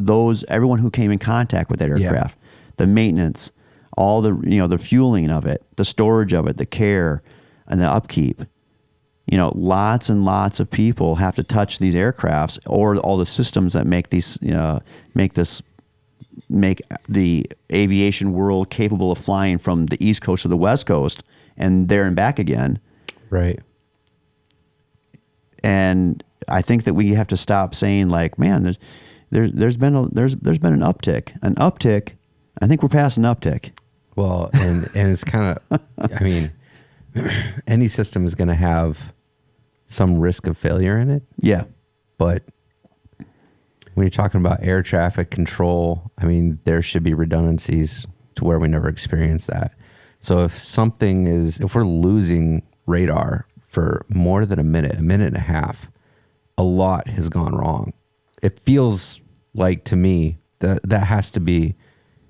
everyone who came in contact with that aircraft, the maintenance, all the, the fueling of it, the storage of it, the care and the upkeep. Lots and lots of people have to touch these aircrafts or all the systems that make these, make the aviation world capable of flying from the East Coast to the West Coast and there and back again. Right. And I think that we have to stop saying like, man, there's been an uptick. I think we're past an uptick. Well, and it's kind of, I mean, any system is going to have some risk of failure in it. Yeah. But when you're talking about air traffic control, I mean, there should be redundancies to where we never experience that. So if we're losing radar for more than a minute and a half, a lot has gone wrong. It feels like to me that has to be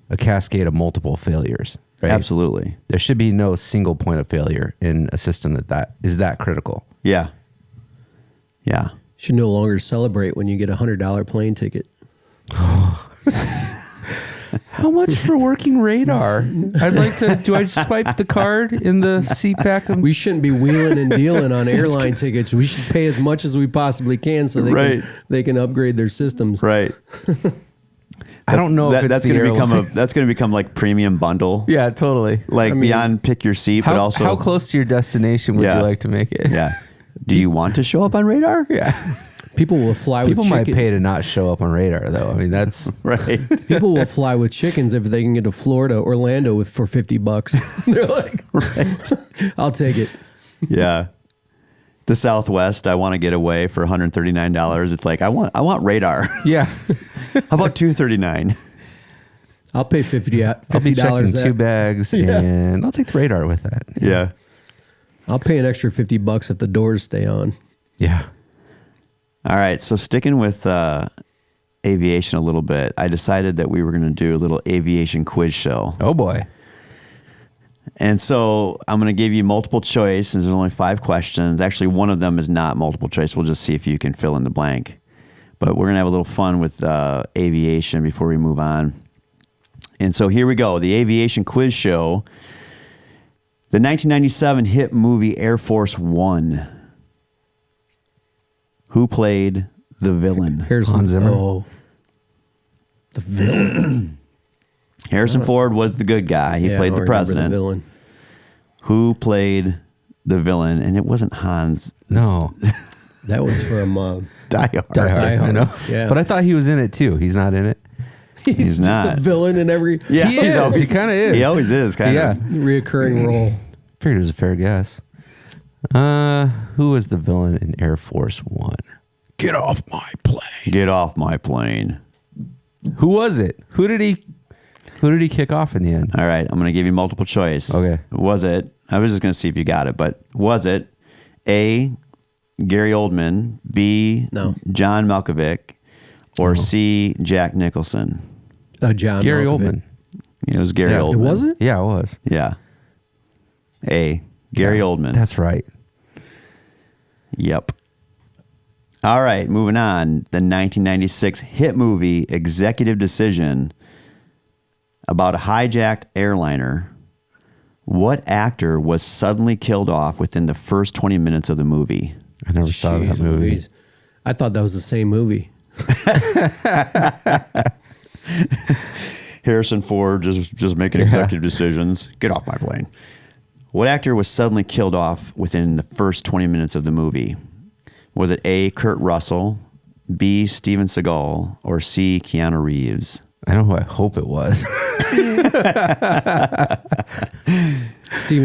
a cascade of multiple failures. Right? Absolutely. There should be no single point of failure in a system that is that critical. Yeah. Yeah. Should no longer celebrate when you get $100 plane ticket. How much for working radar? I'd like to. Do I swipe the card in the seat back? We shouldn't be wheeling and dealing on airline tickets. We should pay as much as we possibly can so they can upgrade their systems. Right. I don't know if that's going to become like premium bundle. Yeah, totally. Like beyond pick your seat, but also how close to your destination would you like to make it? Yeah. Do you want to show up on radar? Yeah. People will fly with People chicken. might pay to not show up on radar, though. I mean, that's right. People will fly with chickens if they can get to Florida, Orlando for $50. They're like, right. I'll take it. Yeah. The Southwest, I want to get away for $139. It's like I want radar. Yeah. How about $239? I'll pay $50. I'll be checking 2 bags, and I'll take the radar with that. Yeah. I'll pay an extra $50 if the doors stay on. Yeah. All right. So sticking with aviation a little bit, I decided that we were going to do a little aviation quiz show. Oh boy. And so I'm going to give you multiple choice, and there's only 5 questions. Actually, one of them is not multiple choice. We'll just see if you can fill in the blank. But we're going to have a little fun with aviation before we move on. And so here we go. The aviation quiz show. The 1997 hit movie Air Force One. Who played the villain? Harrison Zimmer. Oh, the villain. Harrison Ford was the good guy. He played the president. The villain. Who played the villain? And it wasn't Hans. No. That was from Die Hard. Die Hard. I know. Yeah. But I thought he was in it too. He's not in it. He's just not. the villain in every Yeah, He is. He kind of is. He always is, kind of. reoccurring role. Figured it was a fair guess. Who was the villain in Air Force One? Get off my plane. Get off my plane. Who was it? Who did he kick off in the end? All right, I'm going to give you multiple choice. Okay. Was it, I was just going to see if you got it, but was it A, Gary Oldman, B, No. John Malkovich, or C, Jack Nicholson? John Gary Malkovich. Oldman. It was Gary Oldman. It wasn't? Yeah, it was. Yeah. A, Gary Oldman. That's right. Yep. All right, moving on. The 1996 hit movie Executive Decision about a hijacked airliner What actor was suddenly killed off within the first 20 minutes of the movie? I never saw that movie. Louise. I thought that was the same movie. Harrison Ford just making executive decisions. Get off my plane. What actor was suddenly killed off within the first 20 minutes of the movie? Was it A, Kurt Russell, B, Steven Seagal, or C, Keanu Reeves? I know who I hope it was. Steven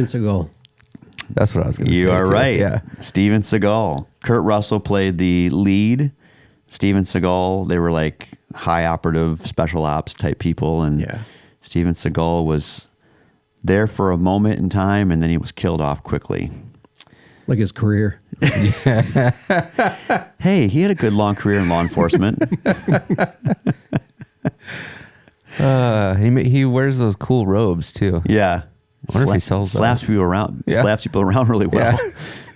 Seagal. That's what I was going to say. You are too. right. Yeah. Steven Seagal. Kurt Russell played the lead. Steven Seagal, they were like high operative special ops type people. And Steven Seagal was there for a moment in time, and then he was killed off quickly. Like his career. Hey, he had a good long career in law enforcement. He wears those cool robes too. Yeah. I wonder if he sells slaps people around. Yeah. Slaps people around really well. Yeah.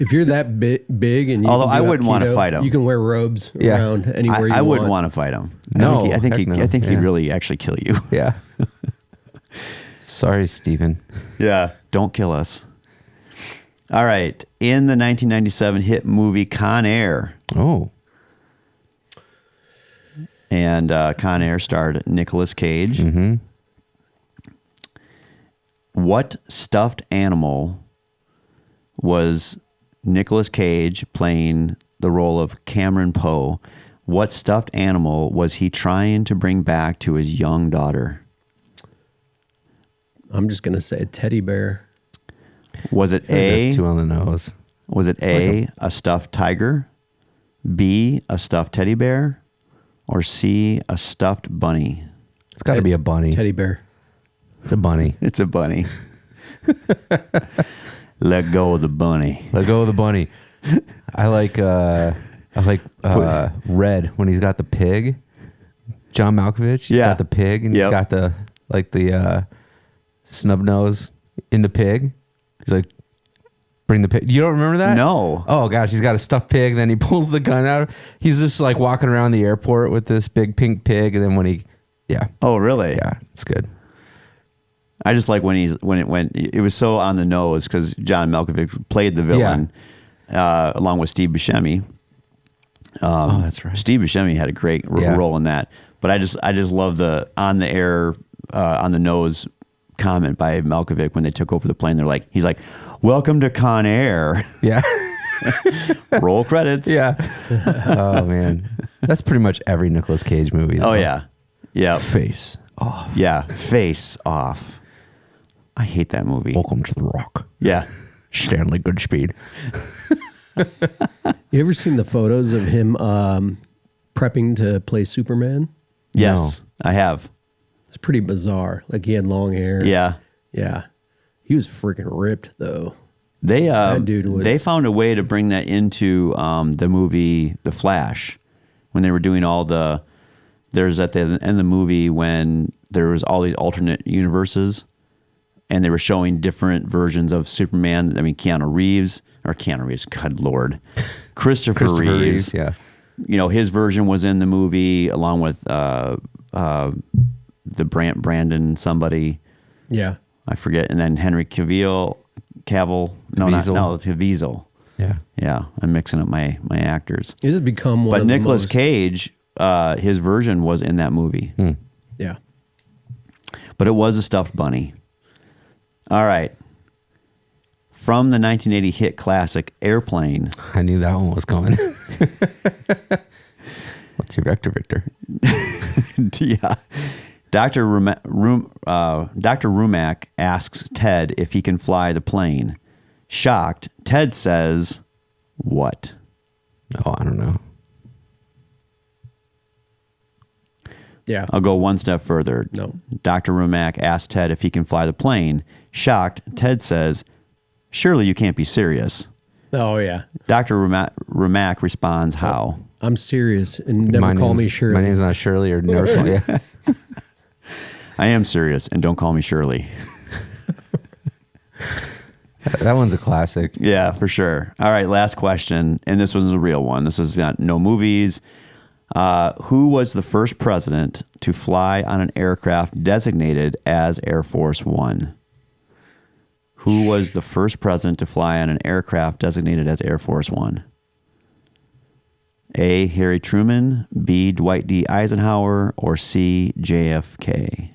If you're that big and you Although can I do wouldn't want to fight him. You can wear robes around anywhere you want. I wouldn't want to fight him. No, I think he'd Yeah. really actually kill you. Yeah. Sorry, Steven. Yeah. Don't kill us. All right. In the 1997 hit movie Con Air, Oh. and Con Air starred Nicolas Cage. Mm-hmm. What stuffed animal was Nicolas Cage playing the role of Cameron Poe? What stuffed animal was he trying to bring back to his young daughter? I'm just going to say a teddy bear. Was it That's too on the nose. Was it A, a stuffed tiger, B, a stuffed teddy bear, or C, a stuffed bunny? It's got to be a bunny. Teddy bear. It's a bunny. It's a bunny. Let go of the bunny. Let go of the bunny. I like Red when he's got the pig. John Malkovich. He's got the pig and he's got the snub nose in the pig. He's like, bring the pig. You don't remember that? No. Oh gosh, he's got a stuffed pig. Then he pulls the gun out. He's just like walking around the airport with this big pink pig. And then when Oh, really? yeah, it's good. I just like when it was so on the nose because John Malkovich played the villain along with Steve Buscemi. Oh, that's right. Steve Buscemi had a great role in that. But I just love the on the air, on the nose comment by Malkovich when they took over the plane. He's like, "Welcome to Con Air." Yeah. Roll credits. Yeah. Oh man, that's pretty much every Nicolas Cage movie. Oh yeah. Yeah. Face off. Yeah. Face Off. I hate that movie. Welcome to the Rock. Yeah. Stanley Goodspeed. You ever seen the photos of him prepping to play Superman? Yes, I have. It's pretty bizarre. Like he had long hair. Yeah. Yeah. He was freaking ripped though. They That dude was- they found a way to bring that into the movie The Flash when they were doing all the. There's at the end of the movie when there was all these alternate universes, and they were showing different versions of Superman. I mean, Keanu Reeves, good Lord, Christopher Reeves. Yeah. You know, his version was in the movie along with the Brandon somebody. Yeah. I forget, and then Henry Cavill. Caviezel. Yeah. Yeah, I'm mixing up my actors. It has become one But of the Nicolas most- Cage, his version was in that movie. Yeah. But it was a stuffed bunny. All right. From the 1980 hit classic Airplane. I knew that one was coming. What's your vector, Victor? Yeah. Dr. Rumack asks Ted if he can fly the plane. Shocked, Ted says, what? Oh, I don't know. Yeah. I'll go one step further. No. Dr. Rumack asks Ted if he can fly the plane. Shocked, Ted says, surely you can't be serious. Oh yeah. Dr. Rumack responds, how? I'm serious and never call me Shirley. My name's not Shirley or never call you. I am serious, and don't call me Shirley. That one's a classic. Yeah, for sure. All right, last question, and this one's a real one. This is not no movies. Who was the first president to fly on an aircraft designated as Air Force One? Who was the first president to fly on an aircraft designated as Air Force One? A. Harry Truman, B. Dwight D. Eisenhower, or C. JFK?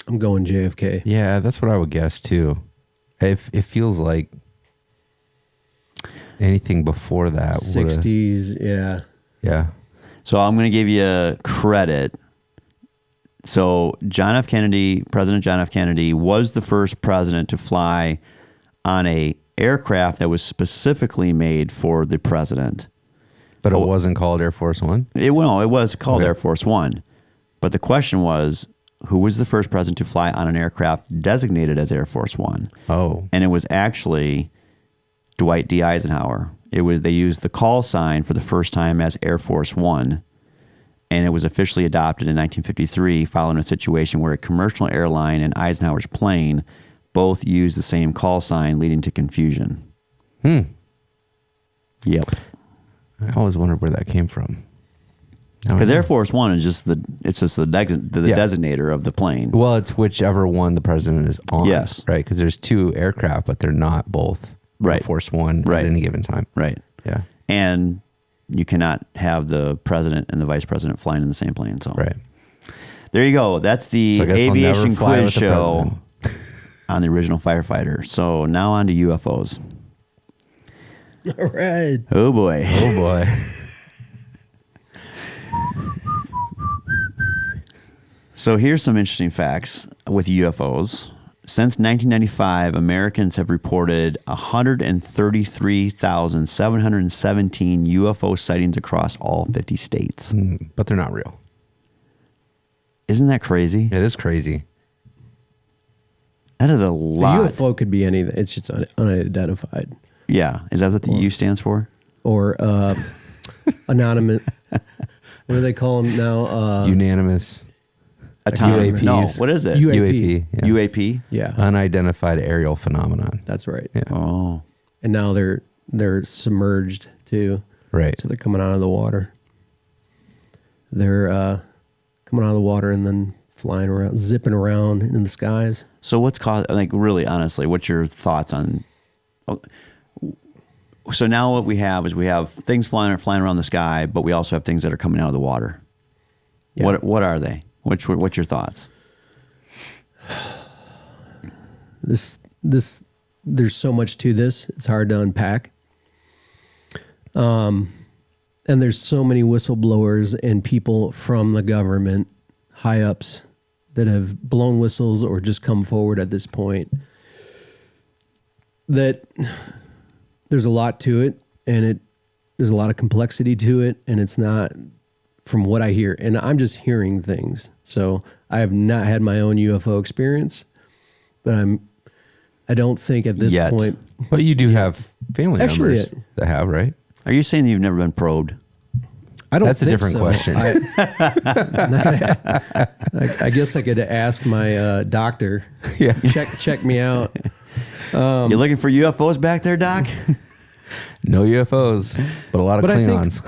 I'm going JFK. Yeah, that's what I would guess too. It feels like anything before that. 60s, yeah. Yeah. So I'm going to give you credit. So President John F. Kennedy was the first president to fly on a aircraft that was specifically made for the president. But it wasn't called Air Force One? It was called Okay. Air Force One. But the question was, who was the first president to fly on an aircraft designated as Air Force One? Oh. And it was actually Dwight D. Eisenhower. They used the call sign for the first time as Air Force One, and it was officially adopted in 1953 following a situation where a commercial airline and Eisenhower's plane both used the same call sign, leading to confusion. Yep. I always wondered where that came from. Because Air Force One is just the designator of the plane. Well, it's whichever one the president is on. Yes. Right? Because there's two aircraft, but they're not both Air Right. Force One Right. at any given time. Right. Yeah. And you cannot have the president and the vice president flying in the same plane. So Right. there you go. That's the So I guess I'll aviation never fly quiz with the show on the original Firefighter. So now on to UFOs. All right. Oh boy. Oh boy. So here's some interesting facts with UFOs. Since 1995, Americans have reported 133,717 UFO sightings across all 50 states. But they're not real. Isn't that crazy? It is crazy. That is a A lot. UFO could be anything. It's just unidentified. Yeah. Is that what the U stands for? Or anonymous. What do they call them now? Unanimous. UAPs. No, what is it? UAP. Yeah. UAP? Yeah, Unidentified aerial phenomenon. that's right. Yeah. Oh. And now they're submerged too. Right. So they're coming out of the water. They're coming out of the water and then flying around, zipping around in the skies. So what's caused, like really honestly, what's your thoughts on, so now what we have is we have things flying around the sky, but we also have things that are coming out of the water. Yeah. What are they? What's your thoughts? This there's so much to this. It's hard to unpack. And there's so many whistleblowers and people from the government, high ups, that have blown whistles or just come forward at this point, that there's a lot to it, and there's a lot of complexity to it, and it's not from what I hear. And I'm just hearing things. So I have not had my own UFO experience, but I don't think at this Yet. point. But you do have family Actually, members that have, right? Are you saying that you've never been probed? I don't That's a think different so. question. I guess I could ask my doctor. Yeah. Check me out. You looking for UFOs back there, Doc? No UFOs, but a lot of But Klingons.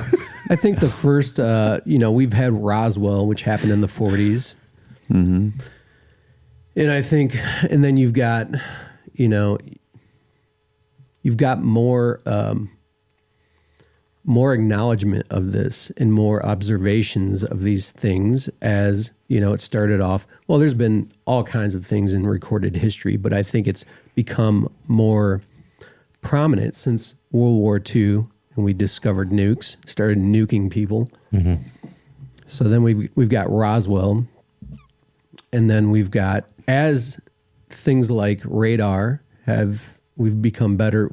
I think the first, we've had Roswell, which happened in the 40s. Mm-hmm. And I think, and then you've got more acknowledgement of this and more observations of these things as, it started off. Well, there's been all kinds of things in recorded history, but I think it's become more prominent since World War II, and we discovered nukes, started nuking people. Mm-hmm. So then we've got Roswell, and then we've got, as things like radar we've become better.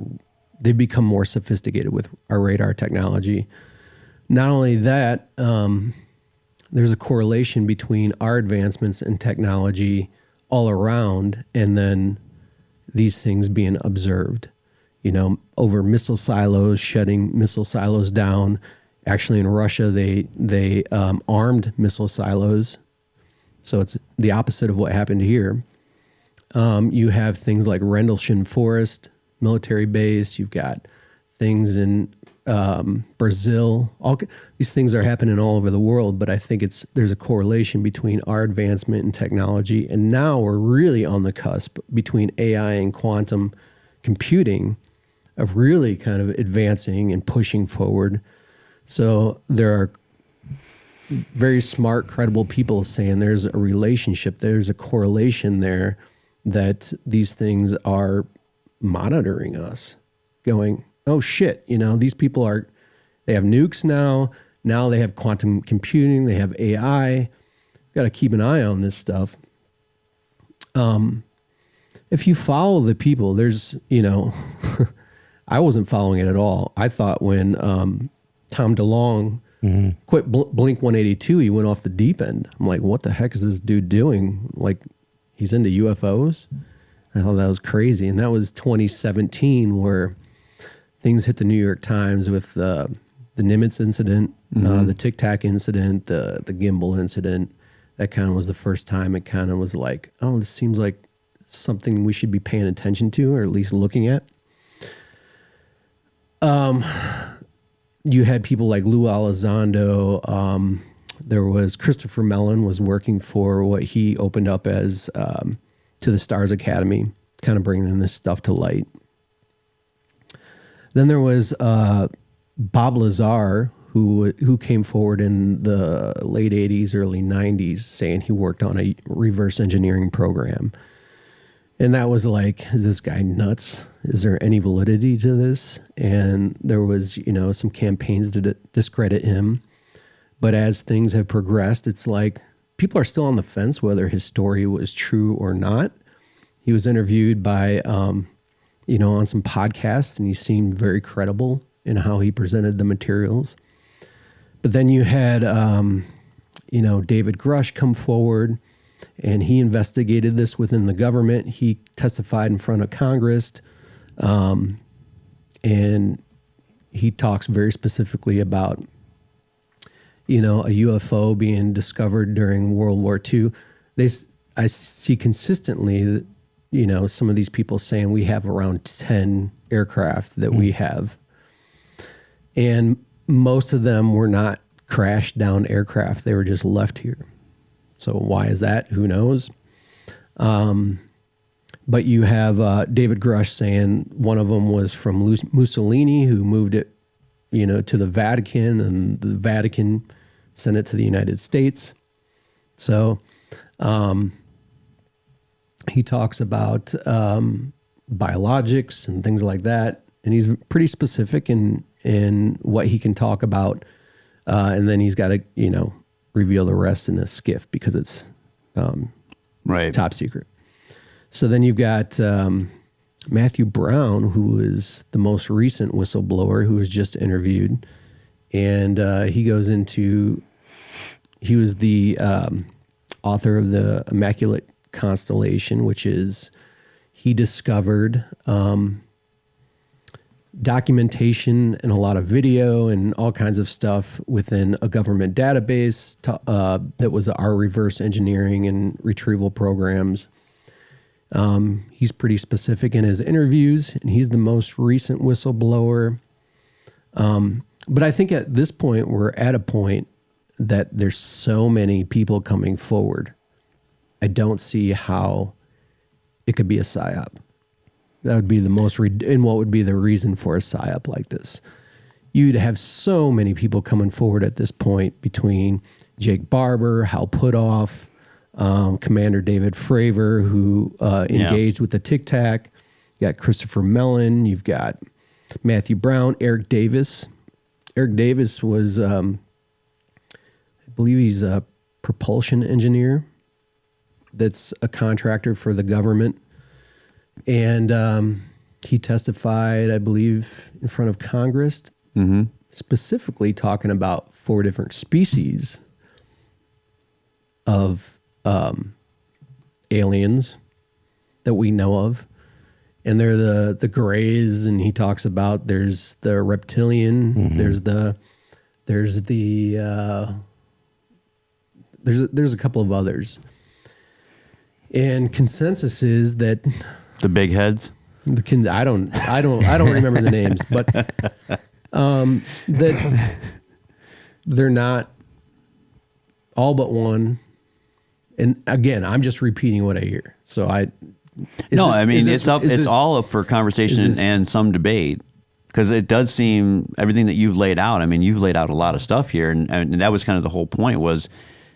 They've become more sophisticated with our radar technology. Not only that, there's a correlation between our advancements in technology all around and then these things being observed. Over missile silos, shutting missile silos down. Actually, in Russia, they armed missile silos. So it's the opposite of what happened here. You have things like Rendlesham Forest military base. You've got things in Brazil. All these things are happening all over the world, but I think there's a correlation between our advancement in technology, and now we're really on the cusp between AI and quantum computing of really kind of advancing and pushing forward. So there are very smart, credible people saying there's a relationship, there's a correlation there, that these things are monitoring us, going, oh shit, these people they have nukes now they have quantum computing, they have AI, got to keep an eye on this stuff. If you follow the people, there's, I wasn't following it at all. I thought when Tom DeLonge quit Blink 182, he went off the deep end. I'm like, what the heck is this dude doing? Like, he's into UFOs? I thought that was crazy. And that was 2017, where things hit the New York Times with the Nimitz incident, the Tic Tac incident, the gimbal incident. That kind of was the first time it kind of was like, oh, this seems like something we should be paying attention to, or at least looking at. You had people like Lou Elizondo. There was Christopher Mellon was working for what he opened up as To the Stars Academy, kind of bringing this stuff to light. Then there was Bob Lazar, who came forward in the late 80s, early 90s, saying he worked on a reverse engineering program. And that was like, is this guy nuts? Is there any validity to this? And there was, some campaigns to discredit him. But as things have progressed, it's like people are still on the fence whether his story was true or not. He was interviewed by, on some podcasts, and he seemed very credible in how he presented the materials. But then you had, David Grush come forward, and he investigated this within the government. He testified in front of Congress, and he talks very specifically about, a UFO being discovered during World War II. I see consistently, some of these people saying we have around 10 aircraft that we have. And most of them were not crashed down aircraft. They were just left here. So why is that? Who knows? But you have David Grush saying one of them was from Mussolini, who moved it, to the Vatican, and the Vatican sent it to the United States. So he talks about biologics and things like that, and he's pretty specific in what he can talk about, and then he's got to, reveal the rest in a skiff because it's top secret. So then you've got Matthew Brown, who is the most recent whistleblower who was just interviewed. And he goes into, he was the author of the Immaculate Constellation, which is, he discovered documentation and a lot of video and all kinds of stuff within a government database that was our reverse engineering and retrieval programs. He's pretty specific in his interviews, and he's the most recent whistleblower. But I think at this point, we're at a point that there's so many people coming forward. I don't see how it could be a PSYOP. That would be the most, and what would be the reason for a PSYOP like this? You'd have so many people coming forward at this point between Jake Barber, Hal Puthoff, Commander David Fravor, who engaged with the Tic Tac. You got Christopher Mellon. You've got Matthew Brown, Eric Davis. Eric Davis was, I believe he's a propulsion engineer that's a contractor for the government. And he testified, I believe, in front of Congress, specifically talking about 4 different species of aliens that we know of. And they're the grays, and he talks about there's the reptilian, there's a couple of others. And consensus is that the big heads. I don't remember the names, but that they're not all but one. And again, I'm just repeating what I hear. So it's all up for conversation and some debate, because it does seem everything that you've laid out. I mean, you've laid out a lot of stuff here, and that was kind of the whole point was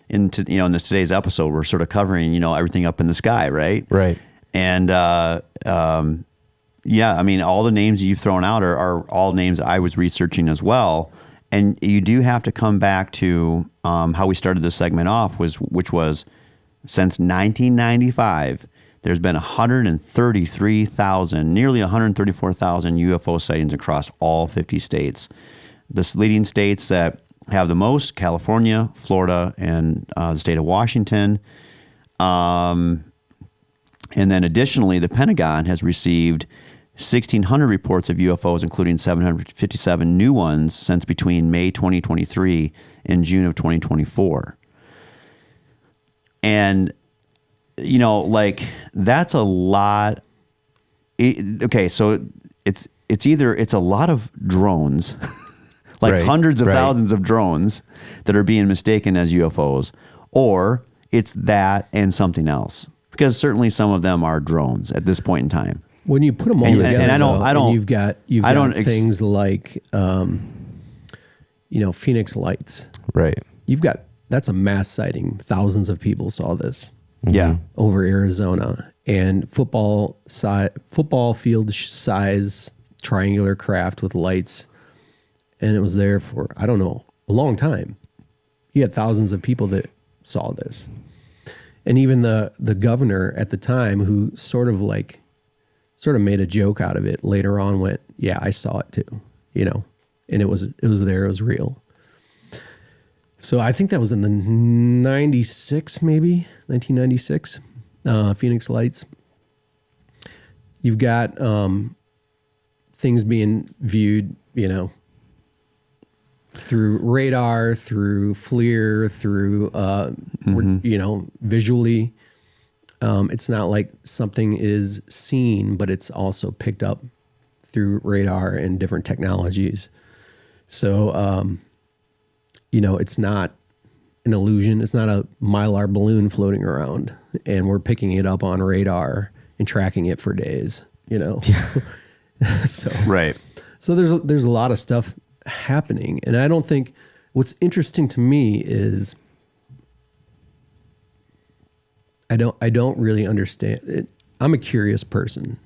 in today's episode, we're sort of covering, everything up in the sky, right? Right. And yeah, I mean, all the names you've thrown out are all names I was researching as well. And you do have to come back to how we started this segment off, which was since 1995, there's been 133,000, nearly 134,000 UFO sightings across all 50 states. The leading states that have the most: California, Florida, and the state of Washington. And then additionally, the Pentagon has received 1,600 reports of UFOs, including 757 new ones since between May 2023 and June of 2024. And, that's a lot. Okay, so it's a lot of drones, hundreds of thousands of drones that are being mistaken as UFOs, or it's that and something else. Because certainly some of them are drones at this point in time. When you put them all together, you've got things like, Phoenix lights. Right. That's a mass sighting. Thousands of people saw this. Yeah. Over Arizona, and football field size triangular craft with lights, and it was there for a long time. You had thousands of people that saw this. And even the governor at the time, who sort of made a joke out of it, later on went, "Yeah, I saw it too," and it was there, it was real. So I think that was in the 1996, Phoenix Lights. You've got things being viewed, through radar, through FLIR, through, visually. It's not like something is seen, but it's also picked up through radar and different technologies. So, it's not an illusion. It's not a Mylar balloon floating around and we're picking it up on radar and tracking it for days, Yeah. So, right. So there's a lot of stuff happening. And I don't think what's interesting to me is I don't really understand it. I'm a curious person.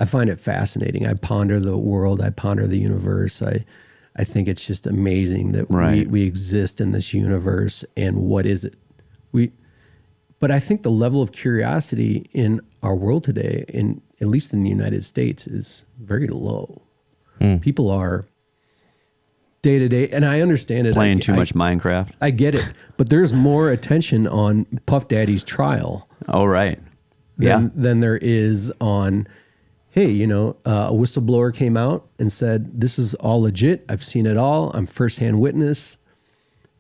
I find it fascinating. I ponder the world. I ponder the universe. I think it's just amazing that we exist in this universe, and what is it? But I think the level of curiosity in our world today, at least in the United States, is very low. People are day to day, and I understand it. Playing too much Minecraft. I get it, but there's more attention on Puff Daddy's trial. Oh, right. Than there is on, hey, a whistleblower came out and said, this is all legit. I've seen it all. I'm firsthand witness,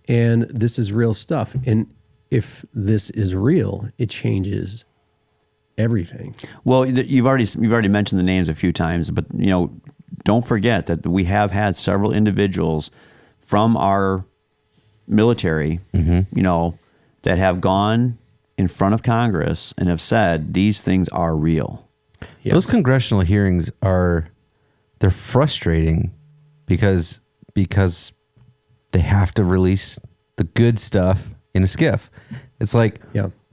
and this is real stuff. And if this is real, it changes everything. Well, you've already mentioned the names a few times, but don't forget that we have had several individuals from our military, that have gone in front of Congress and have said these things are real. Yes. Those congressional hearings they're frustrating because they have to release the good stuff in a skiff. It's like,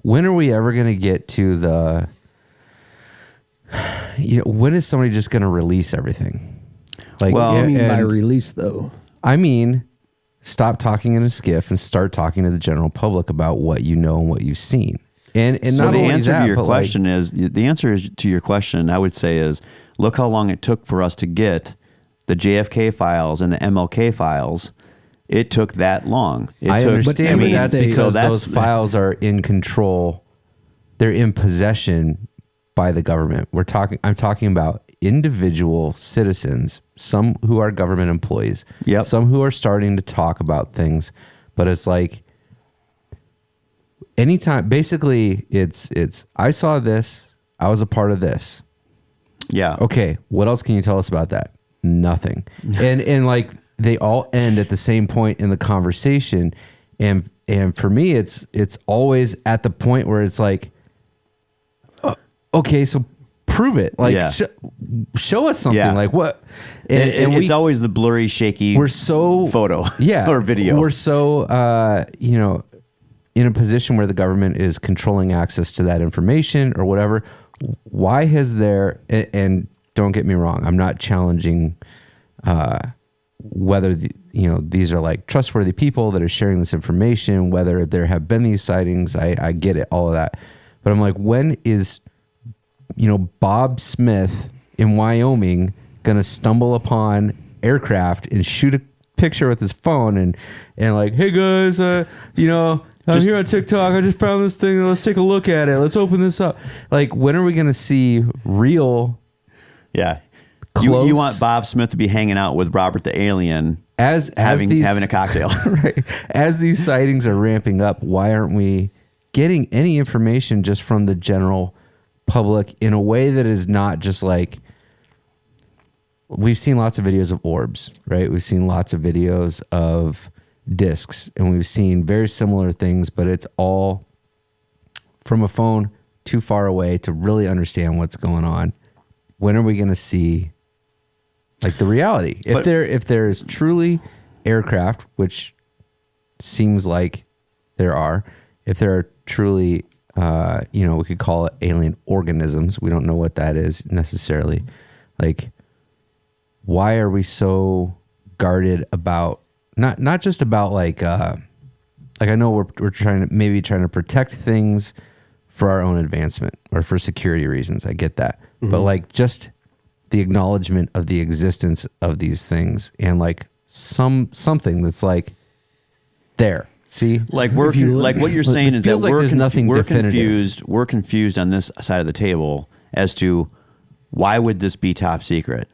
when are we ever going to get to the, when is somebody just going to release everything? Like, what do you mean by release, though? I mean, stop talking in a skiff and start talking to the general public about what you know and what you've seen. And so not the only answer that, to your question to your question, I would say, is look how long it took for us to get the JFK files and the MLK files. It took that long. I understand, but that's because those files are in control. They're in possession by the government. I'm talking about individual citizens, some who are government employees, some who are starting to talk about things, but it's like anytime, basically it's I saw this, I was a part of this. Yeah. Okay, what else can you tell us about that? Nothing. And like they all end at the same point in the conversation, and for me, it's always at the point where it's like, okay, so prove it. Like show us something. Yeah. Like what? And it's always the blurry, shaky. We're so photo, or video. We're so in a position where the government is controlling access to that information or whatever. Why has there, and don't get me wrong, I'm not challenging whether these are like trustworthy people that are sharing this information, whether there have been these sightings. I get it, all of that. But I'm like, when is, Bob Smith in Wyoming going to stumble upon aircraft and shoot a picture with his phone and like, hey guys, I'm here on TikTok. I just found this thing. Let's take a look at it. Let's open this up. Like, when are we going to see real? Yeah. You want Bob Smith to be hanging out with Robert the Alien having a cocktail. Right. As these sightings are ramping up, why aren't we getting any information just from the general public in a way that is not just like, we've seen lots of videos of orbs, right? We've seen lots of videos of discs, and we've seen very similar things, but it's all from a phone too far away to really understand what's going on. When are we going to see like the reality? If there is truly aircraft, which seems like there are, if there are truly, we could call it alien organisms. We don't know what that is necessarily. Like, why are we so guarded about not just about like I know we're trying to protect things for our own advancement or for security reasons. I get that. Mm-hmm. But like just the acknowledgement of the existence of these things and like something that's like there. See? Like what you're saying is that we're confused on this side of the table as to why would this be top secret?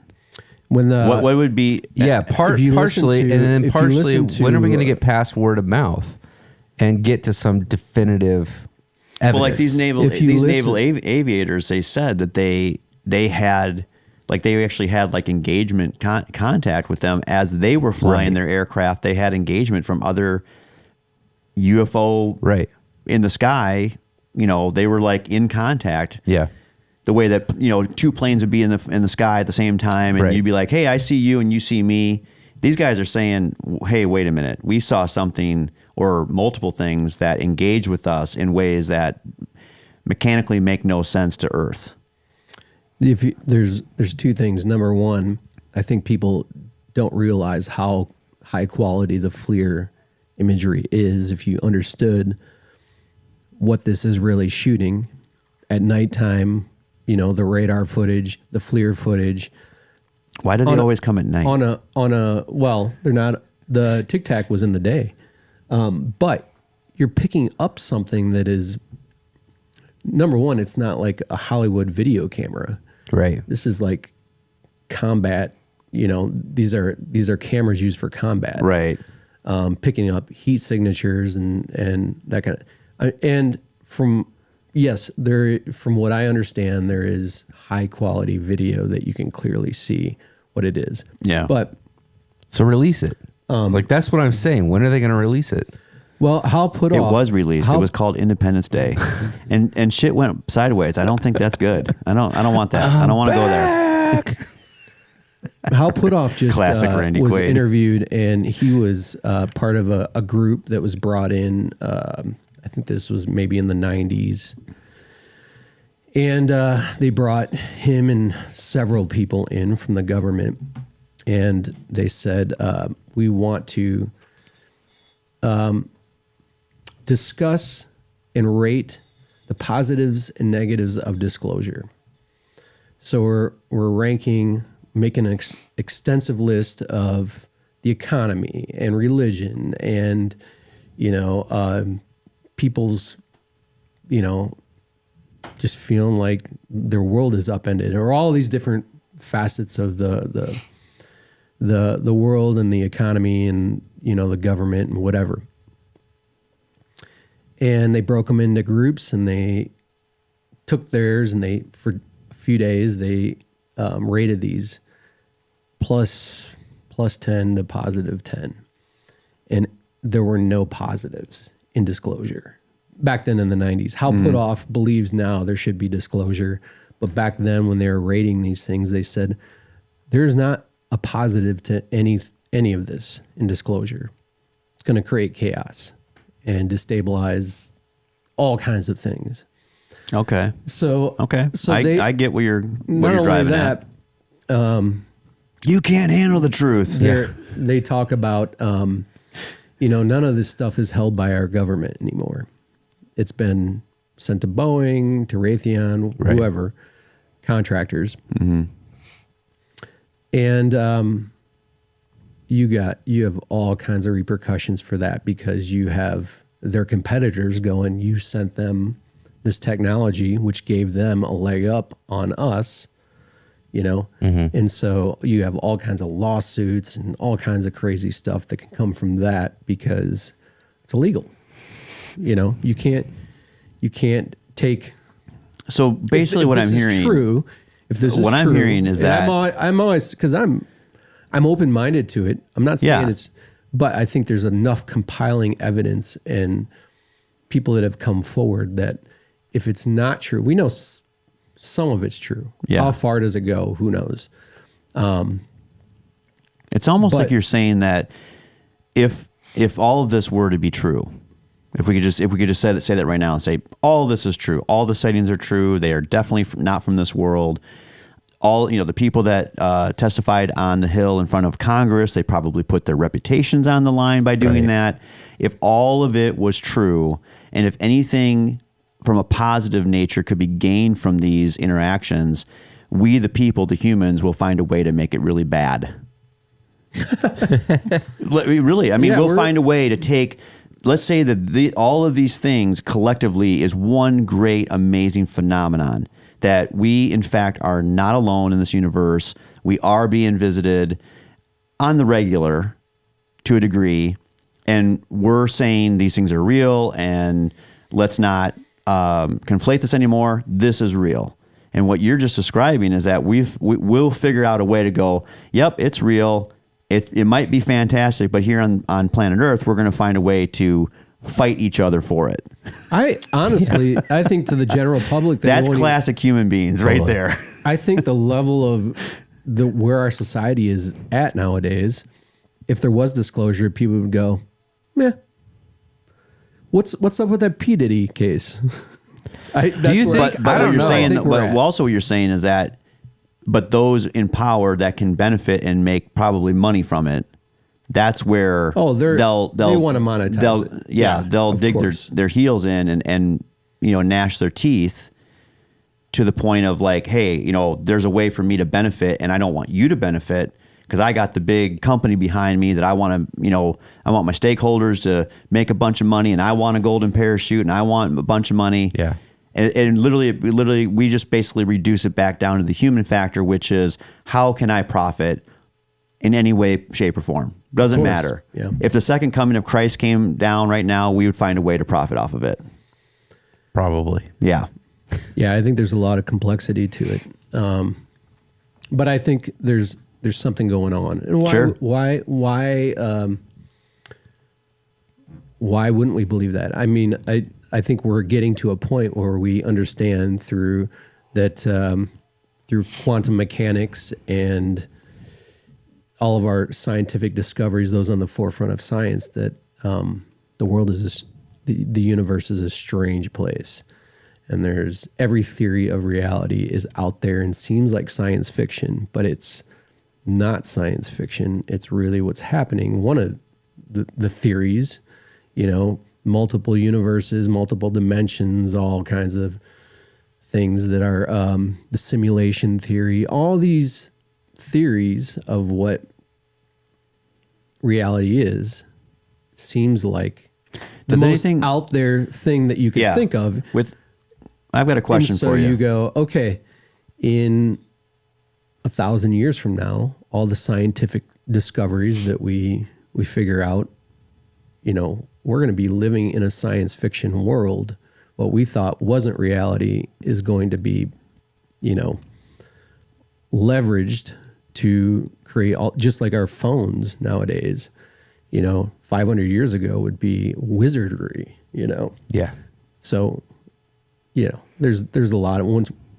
When what would be partially, and then partially, when are we going to get past word of mouth and get to some definitive evidence? Well, like these naval aviators, they said that they actually had like engagement contact with them as they were flying their aircraft. They had engagement from other UFO in the sky. They were like in contact. Yeah. The way that, two planes would be in the sky at the same time, and you'd be like, hey, I see you and you see me. These guys are saying, hey, wait a minute. We saw something or multiple things that engage with us in ways that mechanically make no sense to Earth. There's two things. Number one, I think people don't realize how high quality the FLIR imagery is if you understood what this is really shooting at nighttime. The radar footage, the FLIR footage. Why do they always come at night? Well, they're not. The Tic Tac was in the day, but you're picking up something that is, number one, it's not like a Hollywood video camera. Right. This is like combat. These are cameras used for combat. Right. Picking up heat signatures and that kind of, and from what I understand, there is high quality video that you can clearly see what it is. Yeah. But so release it. Like that's what I'm saying. When are they going to release it? Well, It was released. It was called Independence Day, and shit went sideways. I don't think that's good. I don't want that. I don't want to go there. Hal Puthoff just Classic Randy was Quaid. interviewed, and he was part of a group that was brought in. I think this was maybe in the 90s. And they brought him and several people in from the government. And they said, we want to discuss and rate the positives and negatives of disclosure. So we're ranking, making an extensive list of the economy and religion and, people's, just feeling like their world is upended, or all these different facets of the world and the economy and, the government and whatever. And they broke them into groups, and they took theirs, and for a few days, they rated these plus 10 to positive 10. And there were no positives in disclosure. Back then in the 90s. How put off believes now there should be disclosure. But back then when they were rating these things, they said, there's not a positive to any of this in disclosure. It's going to create chaos and destabilize all kinds of things. Okay. So I get what you're driving at. You can't handle the truth. They talk about, none of this stuff is held by our government anymore. It's been sent to Boeing, to Raytheon, whoever, contractors. Mm-hmm. And you have all kinds of repercussions for that because you have their competitors going, you sent them this technology, which gave them a leg up on us, And so you have all kinds of lawsuits and all kinds of crazy stuff that can come from that because it's illegal. You can't take. So basically, what I'm hearing, true. If this is what I'm hearing is that I'm always because I'm open-minded to it. I'm not saying it's, but I think there's enough compiling evidence and people that have come forward that if it's not true, we know some of it's true. Yeah. How far does it go? Who knows? It's almost like you're saying that if all of this were to be true, if we could just say that right now and say all of this is true, all the sightings are true, they are definitely not from this world. All the people that testified on the Hill in front of Congress, they probably put their reputations on the line by doing that. If all of it was true, and if anything from a positive nature could be gained from these interactions, we, the people, the humans, will find a way to make it really bad. Really, we'll find a way to take. Let's say that all of these things collectively is one great, amazing phenomenon. That we, in fact, are not alone in this universe. We are being visited on the regular to a degree. And we're saying these things are real and let's not conflate this anymore. This is real. And what you're just describing is that we'll figure out a way to go, yep, it's real. It might be fantastic, but here on planet Earth, we're going to find a way to fight each other for it. I honestly, I think to the general public, that's classic human beings right there. I think the level of where our society is at nowadays, if there was disclosure, people would go, meh. What's up with that P. Diddy case? Do you think? But what you're saying, but also what you're saying is that, but those in power that can benefit and make probably money from it, that's where they want to monetize it. Yeah, they'll dig their heels in and gnash their teeth to the point of like, hey, there's a way for me to benefit, and I don't want you to benefit because I got the big company behind me that I want to, I want my stakeholders to make a bunch of money, and I want a golden parachute, and I want a bunch of money. Yeah. And literally, we just basically reduce it back down to the human factor, which is how can I profit in any way, shape, or form? Doesn't matter. Yeah. If the second coming of Christ came down right now, we would find a way to profit off of it. Probably. Yeah. Yeah, I think there's a lot of complexity to it. But I think there's something going on. And why wouldn't we believe that? I mean, I think we're getting to a point where we understand through quantum mechanics and all of our scientific discoveries, those on the forefront of science, that the world is the universe is a strange place, and there's every theory of reality is out there and seems like science fiction, but it's not science fiction. It's really what's happening. One of the theories, multiple universes, multiple dimensions, all kinds of things that are the simulation theory, all these theories of what reality is seems like the most out there thing that you can think of. I've got a question for you. So you go, okay, in 1,000 years from now, all the scientific discoveries that we figure out, we're going to be living in a science fiction world. What we thought wasn't reality is going to be, leveraged to create just like our phones nowadays. 500 years ago would be wizardry. Yeah. So, there's a lot of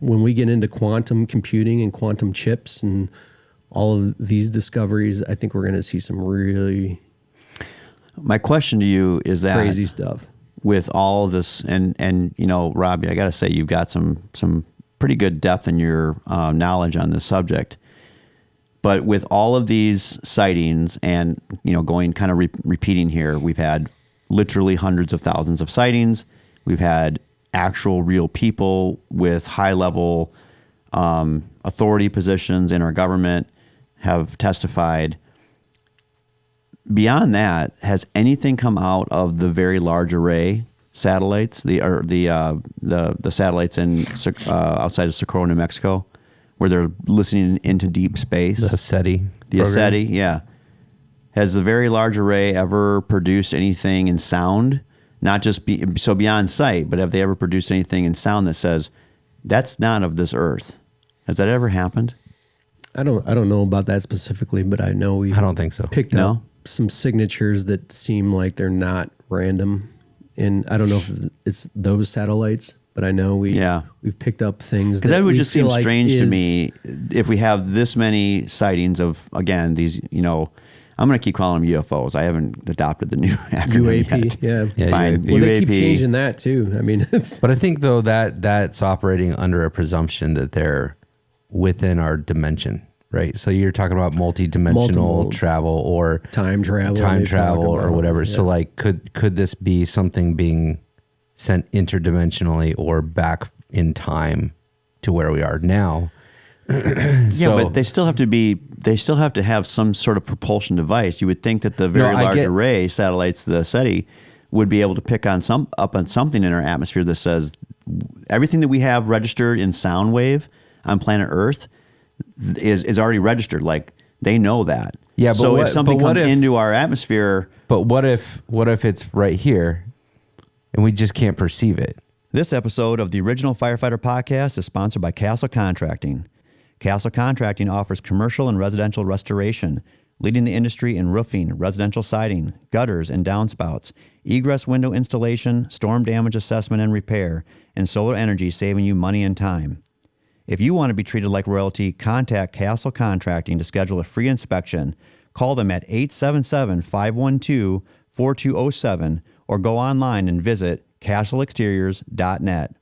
when we get into quantum computing and quantum chips and all of these discoveries, I think we're going to see some really My question to you is that crazy stuff with all of this, and Robbie, I got to say you've got some pretty good depth in your knowledge on this subject. But with all of these sightings and, going kind of repeating here, we've had literally hundreds of thousands of sightings. We've had actual real people with high level authority positions in our government have testified. Beyond that, has anything come out of the Very Large Array satellites, the satellites in outside of Socorro, New Mexico, where they're listening into deep space? The SETI. The SETI, yeah. Has the Very Large Array ever produced anything in sound? Not just beyond sight, but have they ever produced anything in sound that says that's not of this earth? Has that ever happened? I don't know about that specifically, but I know I don't think so. Picked up some signatures that seem like they're not random, and I don't know if it's those satellites, but I know we've picked up things because that would just seem strange to me if we have this many sightings of, again, these, I'm going to keep calling them UFOs. I haven't adopted the new acronym UAP, yet. yeah. Fine. Well, UAP. they keep changing that too. I mean, but I think though that's operating under a presumption that they're within our dimension, right? So you're talking about multi-dimensional travel or time travel or whatever. Yeah. So like, could this be something being sent interdimensionally or back in time to where we are now? But they still have to have some sort of propulsion device. You would think that the Very Large Array satellites, the SETI, would be able to pick on something in our atmosphere that says everything that we have registered in sound wave on planet Earth is already registered. Like, they know that. Yeah. But so if something comes into our atmosphere, but what if it's right here and we just can't perceive it? This episode of the original Firefighter Podcast is sponsored by Castle Contracting. Castle Contracting offers commercial and residential restoration, leading the industry in roofing, residential siding, gutters and downspouts, egress window installation, storm damage assessment and repair, and solar energy, saving you money and time. If you want to be treated like royalty, contact Castle Contracting to schedule a free inspection. Call them at 877-512-4207 or go online and visit castleexteriors.net.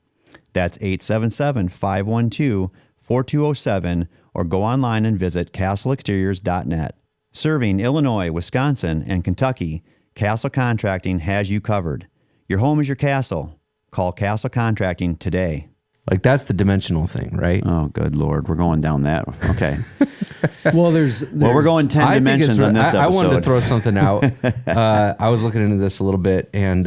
That's 877-512-4207 or go online and visit castleexteriors.net. Serving Illinois, Wisconsin, and Kentucky, Castle Contracting has you covered. Your home is your castle. Call Castle Contracting today. Like, that's the dimensional thing, right? Oh, good Lord. We're going down that. Okay. Well, we're going 10 dimensions on this episode. I wanted to throw something out. I was looking into this a little bit, and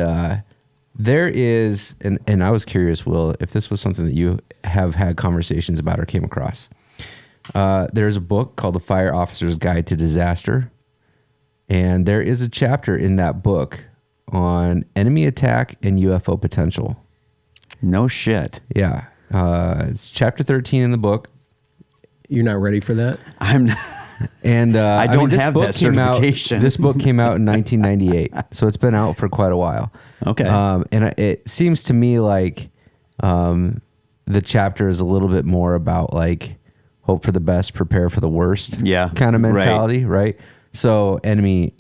there is, and I was curious, Will, if this was something that you have had conversations about or came across. There's a book called The Fire Officer's Guide to Disaster, and there is a chapter in that book on enemy attack and UFO potential. No shit. Yeah. It's chapter 13 in the book. You're not ready for that? I'm not. And I don't have that certification. This book came out in 1998, so it's been out for quite a while. Okay. And it seems to me like the chapter is a little bit more about like hope for the best, prepare for the worst. Yeah. Kind of mentality, right? So enemy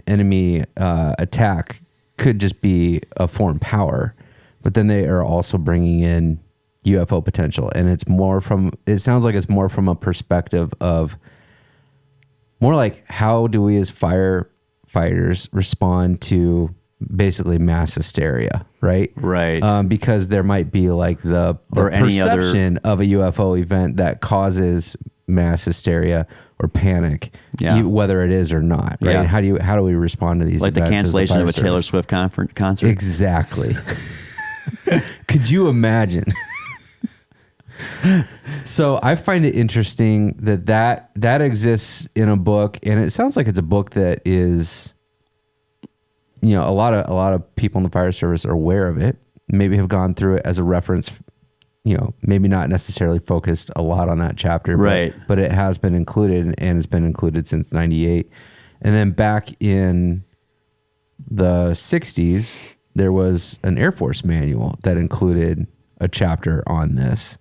attack could just be a foreign power, but then they are also bringing in UFO potential, and it sounds like it's more from a perspective of more like, how do we as firefighters respond to basically mass hysteria, right? Right. Because there might be like the perception of a UFO event that causes mass hysteria or panic, whether it is or not, right? Yeah. How do we respond to these like events the cancellation of a Taylor Swift concert? Exactly. Could you imagine? So I find it interesting that exists in a book, and it sounds like it's a book that is, a lot of people in the fire service are aware of it, maybe have gone through it as a reference, maybe not necessarily focused a lot on that chapter, right? But it has been included, and it's been included since '98. And then back in the '60s, there was an Air Force manual that included a chapter on this,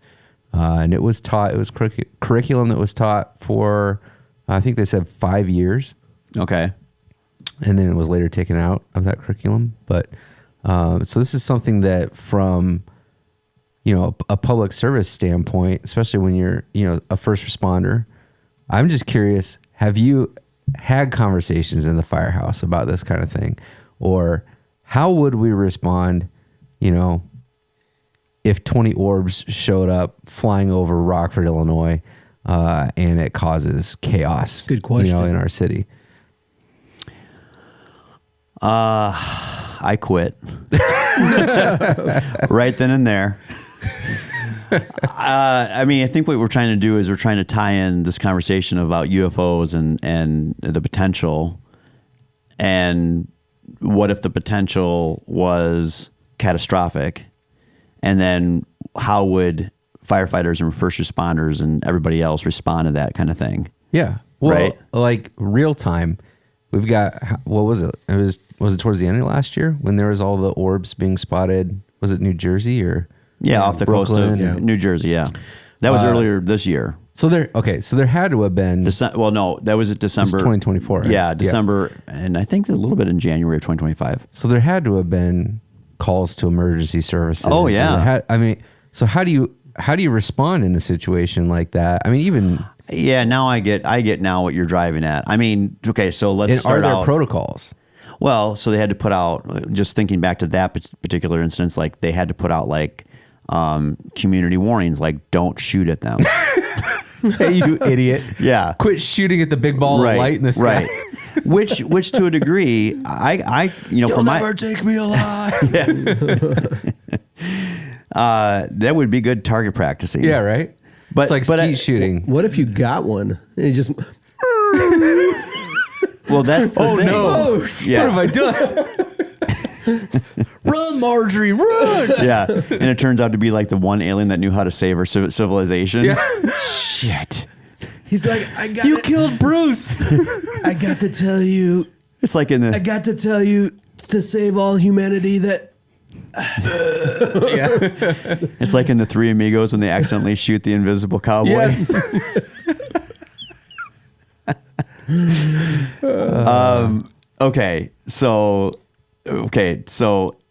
and it was taught. It was curriculum that was taught for, I think they said 5 years. Okay. And then it was later taken out of that curriculum. But so this is something that from, a public service standpoint, especially when you're, a first responder, I'm just curious, have you had conversations in the firehouse about this kind of thing? Or how would we respond, if 20 orbs showed up flying over Rockford, Illinois, and it causes chaos? Good question. In our city. I quit right then and there. I think what we're trying to do is we're trying to tie in this conversation about UFOs and the potential, and what if the potential was catastrophic, and then how would firefighters and first responders and everybody else respond to that kind of thing? Yeah. Well, right? Like real time. We've got, what was it? Was it towards the end of last year when there was all the orbs being spotted? Was it New Jersey or? Yeah, off the Brooklyn? coast of New Jersey. Yeah, that was earlier this year. So there had to have been. No, that was at December 2024. Right? Yeah, December, and I think a little bit in January of 2025. So there had to have been calls to emergency services. Oh yeah. So how do you respond in a situation like that? I mean, even. Yeah, now I get now what you're driving at. I mean, okay, so let's start out. Are there protocols? Well, so they had to put out, just thinking back to that particular instance, like they had to put out like community warnings, like don't shoot at them. Hey, you idiot! Yeah, quit shooting at the big ball of light in the sky. Right. Which to a degree, I You'll from never take me alive. That would be good target practicing. Yeah, right. But it's like skeet shooting. What if you got one and it just? Well, that's the thing. No! Yeah. What have I done? Run, Marjorie, run! Yeah, and it turns out to be like the one alien that knew how to save our civilization. Yeah. Shit. He's like, You killed Bruce. I got to tell you. It's like in the. I got to tell you to save all humanity that. Yeah. It's like in the Three Amigos when they accidentally shoot the invisible cowboy. Yes. Okay, so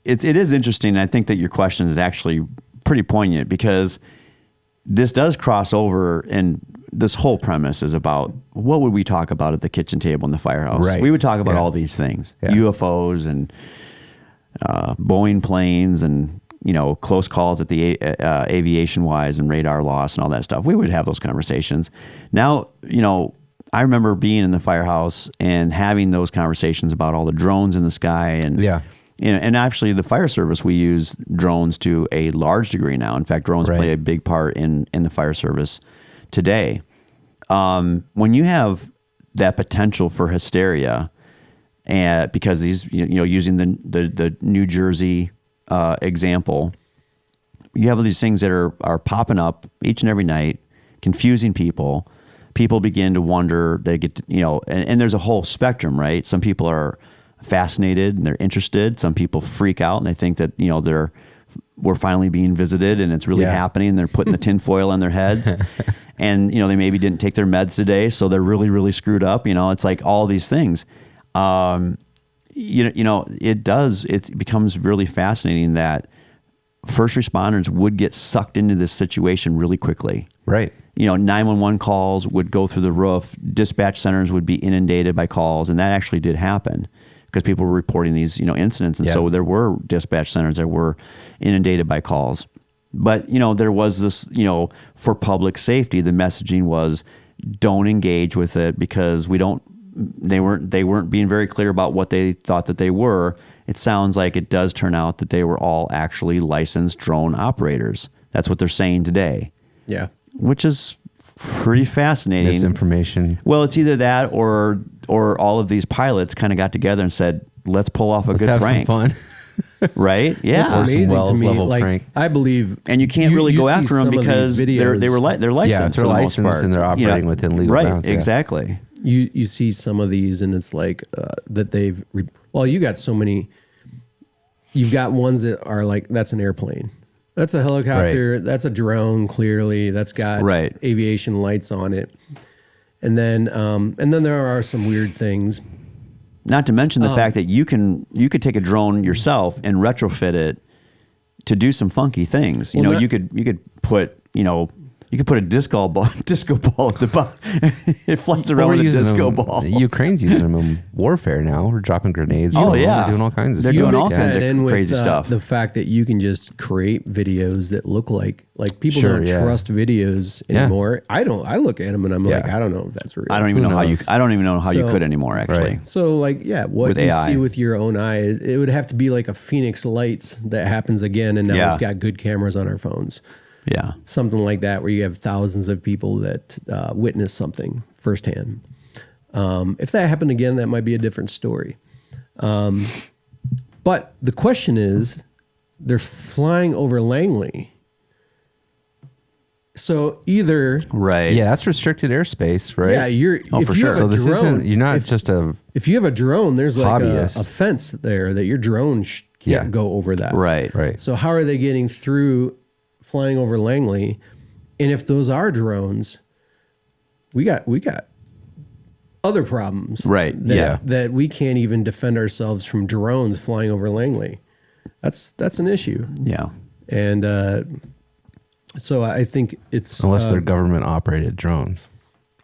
it is interesting. I think that your question is actually pretty poignant because this does cross over, and this whole premise is about what would we talk about at the kitchen table in the firehouse. Right. We would talk about all these things, UFOs and Boeing planes and close calls at the aviation wise and radar loss and all that stuff. We would have those conversations. Now, I remember being in the firehouse and having those conversations about all the drones in the sky and and actually the fire service, we use drones to a large degree now. In fact, drones play a big part in the fire service today. When you have that potential for hysteria, and because these, using the New Jersey example, you have these things that are popping up each and every night, confusing people. People begin to wonder. They get to, and there's a whole spectrum, right? Some people are fascinated and they're interested. Some people freak out and they think that we're finally being visited and it's really happening. And they're putting the tinfoil on their heads, and they maybe didn't take their meds today, so they're really, really screwed up. It's like all these things. It becomes really fascinating that first responders would get sucked into this situation really quickly. Right. 911 calls would go through the roof. Dispatch centers would be inundated by calls, and that actually did happen because people were reporting these, incidents, and so there were dispatch centers that were inundated by calls. But there was this, for public safety, the messaging was, don't engage with it because they weren't being very clear about what they thought that they were. It sounds like it does turn out that they were all actually licensed drone operators. That's what they're saying today. Yeah. Which is pretty fascinating. Misinformation. Well, it's either that or all of these pilots kind of got together and said, let's pull off a good have prank. some fun. Right? Yeah. It's amazing Wells to me. level Like, prank. I believe, And you can't really go see after them some of because these they're videos. they're licensed. Yeah, for they're the most licensed part. and they're operating within legal right, bounds. Yeah. Exactly. You see some of these, and it's like that they've. You got so many. You've got ones that are like, that's an airplane, that's a helicopter, that's a drone. Clearly, that's got aviation lights on it, and then there are some weird things. Not to mention the fact that you could take a drone yourself and retrofit it to do some funky things. You could put you could put a disco ball at the bottom. It flies around with a disco ball. Ukraine's using them in warfare now. We're dropping grenades. Oh, They're doing all kinds of They're stuff. doing all kinds of crazy stuff. The fact that you can just create videos that look like people don't trust videos anymore. I don't. I look at them and I'm like, I don't know if that's real. I don't even know how you could anymore, actually. Right. So what with you AI. see with your own eye, it would have to be like a Phoenix Lights that happens again, and now we've got good cameras on our phones. Yeah. Something like that, where you have thousands of people that witness something firsthand. If that happened again, that might be a different story. But the question is, they're flying over Langley. So either... Right. Yeah, that's restricted airspace, right? Yeah, for sure. So this isn't, you're not just a... If you have a drone, there's like a hobbyist. fence there that your drone can't go over that. Right. So how are they getting through flying over Langley? And if those are drones, we got other problems. Right. That we can't even defend ourselves from drones flying over Langley. That's an issue. Yeah. And so I think it's unless they're government operated drones.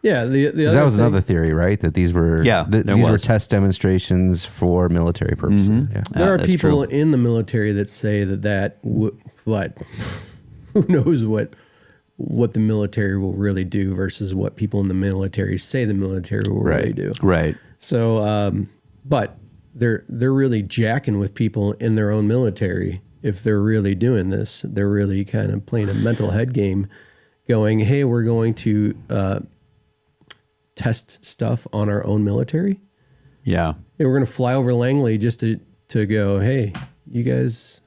Yeah, that was another theory, right? That these were these were test demonstrations for military purposes. Mm-hmm. Yeah. There are people in the military that say but who knows what the military will really do versus what people in the military say the military will really do. Right. So, but they're really jacking with people in their own military. If they're really doing this, they're really kind of playing a mental head game, going, "Hey, we're going to test stuff on our own military. Yeah. Hey, we're going to fly over Langley just to go, hey, you guys."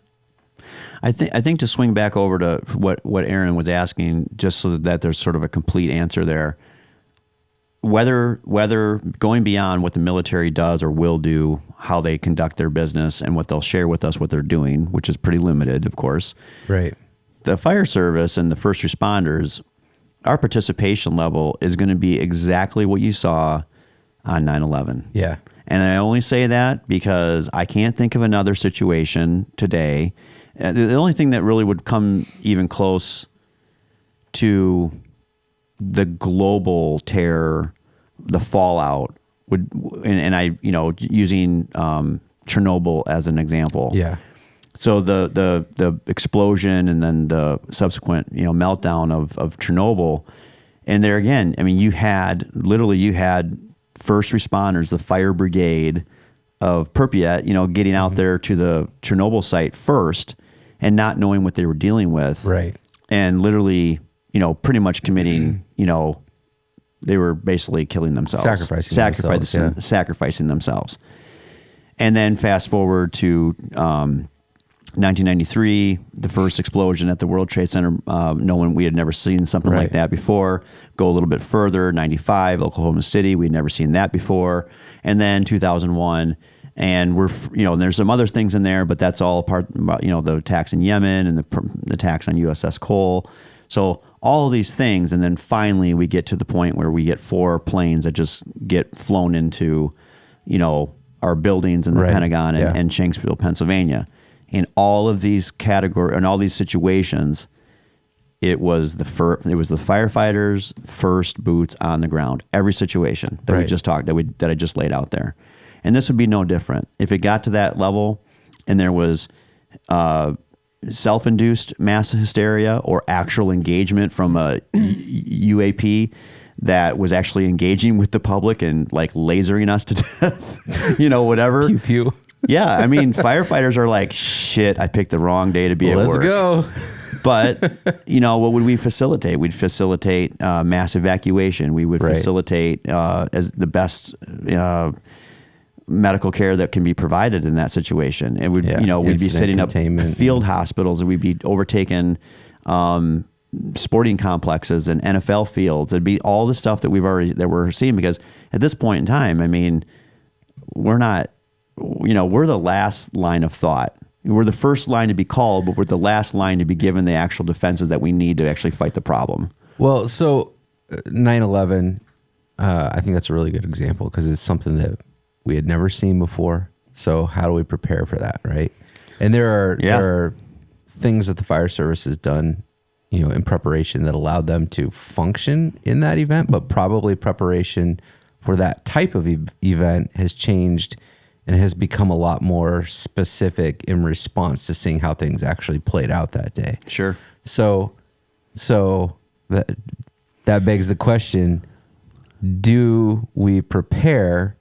I think to swing back over to what Aaron was asking, just so that there's sort of a complete answer there. Whether going beyond what the military does or will do, how they conduct their business and what they'll share with us what they're doing, which is pretty limited, of course. Right. The fire service and the first responders, our participation level is going to be exactly what you saw on 9/11. Yeah. And I only say that because I can't think of another situation today. The only thing that really would come even close to the global terror, the fallout would, and I, using Chernobyl as an example. Yeah. So the explosion and then the subsequent, meltdown of Chernobyl, and there again, I mean, you had first responders, the fire brigade of Pripyat, getting out there to the Chernobyl site first and not knowing what they were dealing with. Right. And literally, pretty much committing, they were basically killing themselves. Sacrificing themselves. And then fast forward to 1993, the first explosion at the World Trade Center. We had never seen something like that before. Go a little bit further, 95, Oklahoma City. We'd never seen that before. And then 2001. And and there's some other things in there, but that's all part about, the attacks in Yemen and the attacks on USS Cole. So all of these things. And then finally we get to the point where we get 4 planes that just get flown into, our buildings in the Pentagon and Shanksville, Pennsylvania. In all of these in all these situations, it was the firefighters' first boots on the ground. Every situation that we just talked that I just laid out there. And this would be no different. If it got to that level and there was self-induced mass hysteria or actual engagement from a UAP that was actually engaging with the public and like lasering us to death, whatever. Pew pew. Yeah, I mean, firefighters are like, shit, I picked the wrong day to be at work. Let's go. But, what would we facilitate? We'd facilitate mass evacuation. We would facilitate as the best medical care that can be provided in that situation. And we'd be setting up field hospitals, and we'd be overtaking sporting complexes and NFL fields. It'd be all the stuff that we're seeing, because at this point in time, I mean, we're the last line of thought. We're the first line to be called, but we're the last line to be given the actual defenses that we need to actually fight the problem. Well, so 9/11, I think that's a really good example, because it's something that we had never seen before. So how do we prepare for that, right? And there are things that the fire service has done, in preparation that allowed them to function in that event, but probably preparation for that type of event has changed and has become a lot more specific in response to seeing how things actually played out that day. Sure. So that begs the question, do we prepare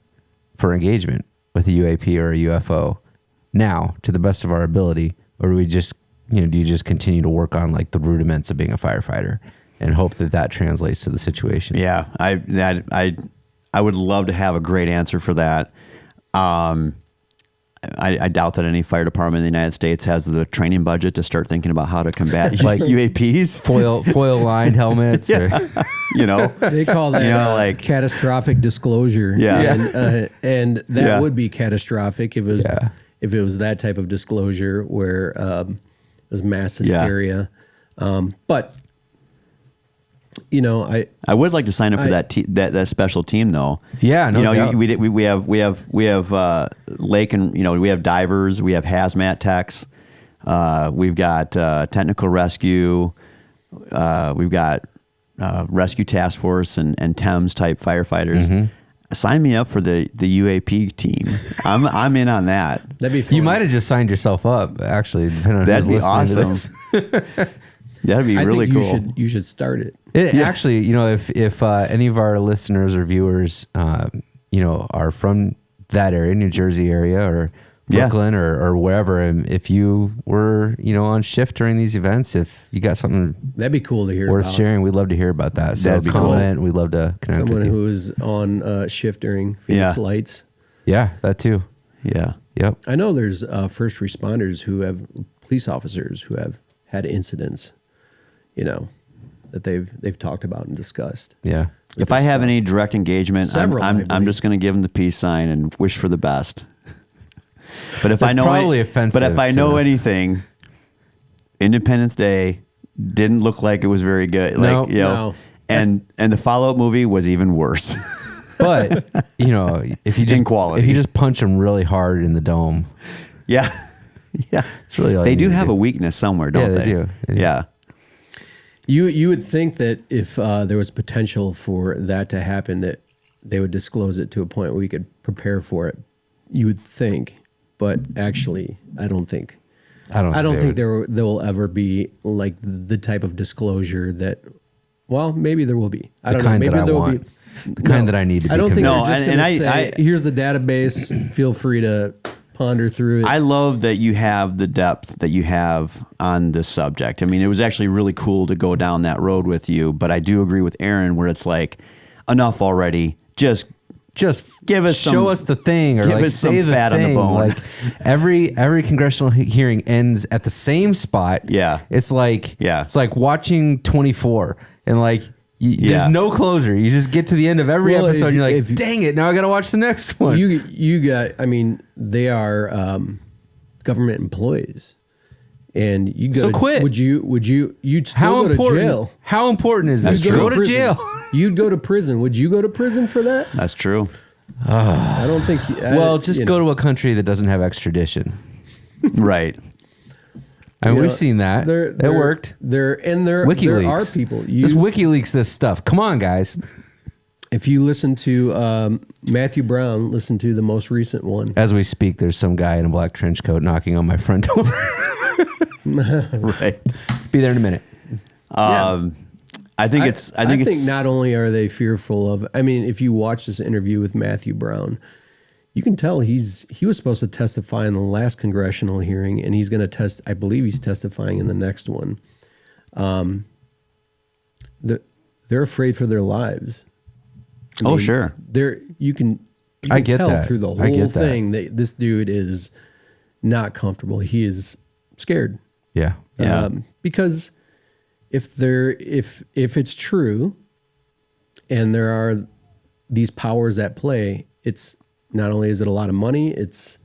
for engagement with a UAP or a UFO now to the best of our ability, or do we just, do you just continue to work on like the rudiments of being a firefighter and hope that translates to the situation? Yeah, I would love to have a great answer for that. I doubt that any fire department in the United States has the training budget to start thinking about how to combat like UAPs, foil lined helmets, or they call that like catastrophic disclosure. Yeah, and that would be catastrophic if it was that type of disclosure where it was mass hysteria. But I would like to sign up for that special team though. Yeah, no doubt. We have lake, and we have divers, we have hazmat techs, we've got technical rescue, we've got rescue task force and TEMS type firefighters. Mm-hmm. Sign me up for the UAP team. I'm in on that. That'd be fun. You might have just signed yourself up, actually. That'd be awesome. That'd be really cool. You should start it. Actually, if any of our listeners or viewers, are from that area, New Jersey area or Brooklyn or wherever, and if you were, on shift during these events, if you got something that'd be cool to hear worth sharing, we'd love to hear about that. So comment, we'd love to connect with you. Someone who is on shift during Phoenix Lights. Yeah, that too. Yeah. Yep. I know there's first responders police officers who have had incidents, that they've talked about and discussed. Yeah. If I have any direct engagement, I'm just going to give them the peace sign and wish for the best. But if I know anything, Independence Day didn't look like it was very good. And the follow-up movie was even worse. But if you just punch them really hard in the dome, yeah, it's really all they do have a weakness somewhere, don't they? They do. Yeah. You would think that if there was potential for that to happen, that they would disclose it to a point where we could prepare for it. You would think, but actually, I don't think. I don't think there will ever be like the type of disclosure that. Well, maybe there will be. I don't know. Maybe there will be the kind that I need to. I don't think. No, here's the database. Feel free to ponder through it. I love that you have the depth that you have on this subject. I mean, it was actually really cool to go down that road with you, but I do agree with Aaron where it's like, enough already. Just give us show us the thing, or give like us some say the fat thing. on the bone. Like every congressional hearing ends at the same spot. Yeah. It's like watching 24 and like there's no closure. You just get to the end of every episode and you're like, dang it, now I got to watch the next one. They are government employees. And you go so quit. You'd still go to jail. How important is this? Go to jail. You'd go to prison. Would you go to prison for that? That's true. I don't think. Just go to a country that doesn't have extradition. Right. And we've seen that. It worked. There are people. Just WikiLeaks this stuff. Come on, guys. If you listen to Matthew Brown, listen to the most recent one. As we speak, there's some guy in a black trench coat knocking on my front door. Right. Be there in a minute. I think not only are they fearful of, if you watch this interview with Matthew Brown, you can tell he was supposed to testify in the last congressional hearing, and he's going to I believe he's testifying in the next one. They're afraid for their lives. Sure. You can I get tell that through the whole thing that this dude is not comfortable. He is scared. Yeah. Because if it's true and there are these powers at play, it's not only is it a lot of money, it's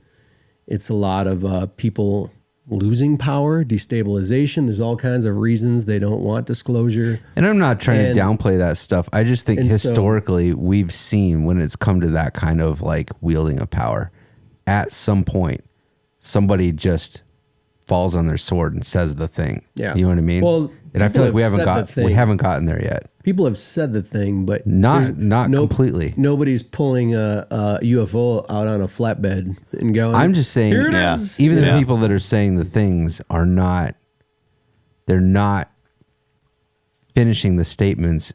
a lot of people losing power, destabilization. There's all kinds of reasons they don't want disclosure. And I'm not trying to downplay that stuff. I just think historically we've seen when it's come to that kind of like wielding of power, at some point, somebody just falls on their sword and says the thing. Yeah. You know what I mean? Well, and I feel like we haven't gotten there yet. People have said the thing, but not completely. Nobody's pulling a UFO out on a flatbed and going. I'm just saying, here it is. Even the people that are saying the things are not. They're not finishing the statements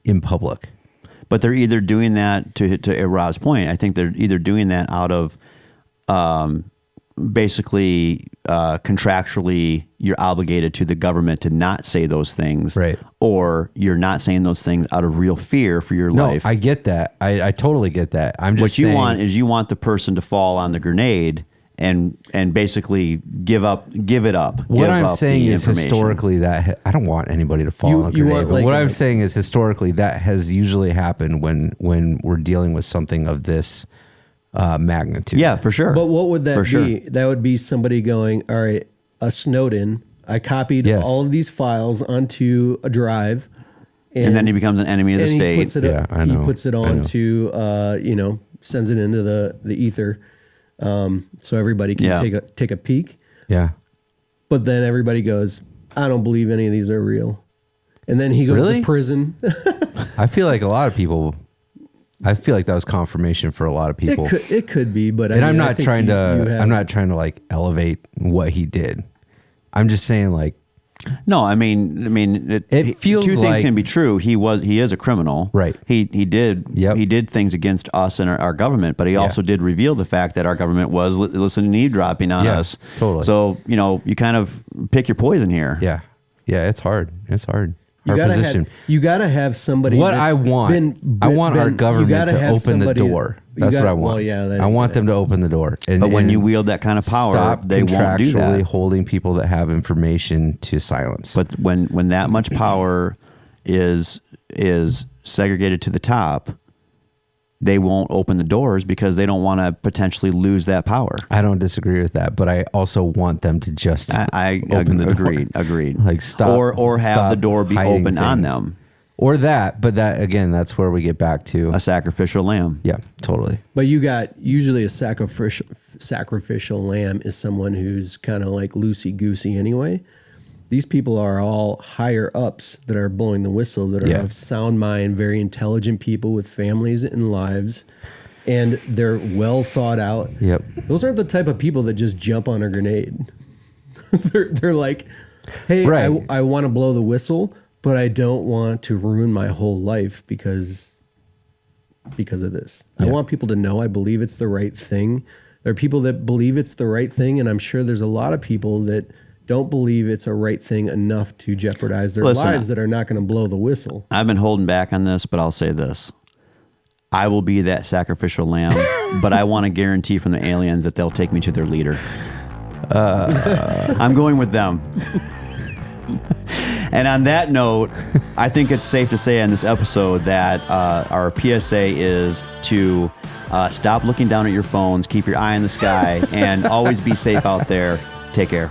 in public. But they're either doing that to Rob's point. I think they're either doing that out of, basically contractually, you're obligated to the government to not say those things, right? Or you're not saying those things out of real fear for your life. I get that. I totally get that. I'm just saying, you want the person to fall on the grenade and basically give it up. What I'm saying is historically that I don't want anybody to fall on a grenade. But what I'm saying is historically that has usually happened when we're dealing with something of this magnitude. Yeah, for sure. But what would that be? That would be somebody going, all right, a Snowden, I copied all of these files onto a drive. And then he becomes an enemy of the state. He puts it onto, sends it into the ether so everybody can take a peek. Yeah. But then everybody goes, I don't believe any of these are real. And then he goes to prison. I feel like a lot of people... I feel like that was confirmation for a lot of people. It could be, but I'm not trying to like elevate what he did. I'm just saying like, no, I mean, it feels two things can be true. He is a criminal, right? He did things against us and our government, but he also did reveal the fact that our government was listening and eavesdropping on us. Totally. So you kind of pick your poison here. Yeah, it's hard. You gotta have somebody. What I want, I want our government to open the door. That's what I want. I want them to open the door. But when you wield that kind of power, they won't do that. Contractually holding people that have information to silence. But when that much power is segregated to the top, they won't open the doors because they don't want to potentially lose that power. I don't disagree with that, but I also want them to just open the door. Agreed. Like stop or have the door be open on them. Or that, but that again, that's where we get back to a sacrificial lamb. Yeah, totally. But you got usually a sacrificial lamb is someone who's kind of like loosey-goosey anyway. These people are all higher ups that are blowing the whistle, that are of sound mind, very intelligent people with families and lives, and they're well thought out. Yep. Those aren't the type of people that just jump on a grenade. they're like, hey, I want to blow the whistle, but I don't want to ruin my whole life because of this. I want people to know I believe it's the right thing. There are people that believe it's the right thing, and I'm sure there's a lot of people that don't believe it's a right thing enough to jeopardize their lives that are not going to blow the whistle. I've been holding back on this, but I'll say this. I will be that sacrificial lamb, but I want to guarantee from the aliens that they'll take me to their leader. I'm going with them. And on that note, I think it's safe to say on this episode that our PSA is to stop looking down at your phones, keep your eye in the sky, and always be safe out there. Take care.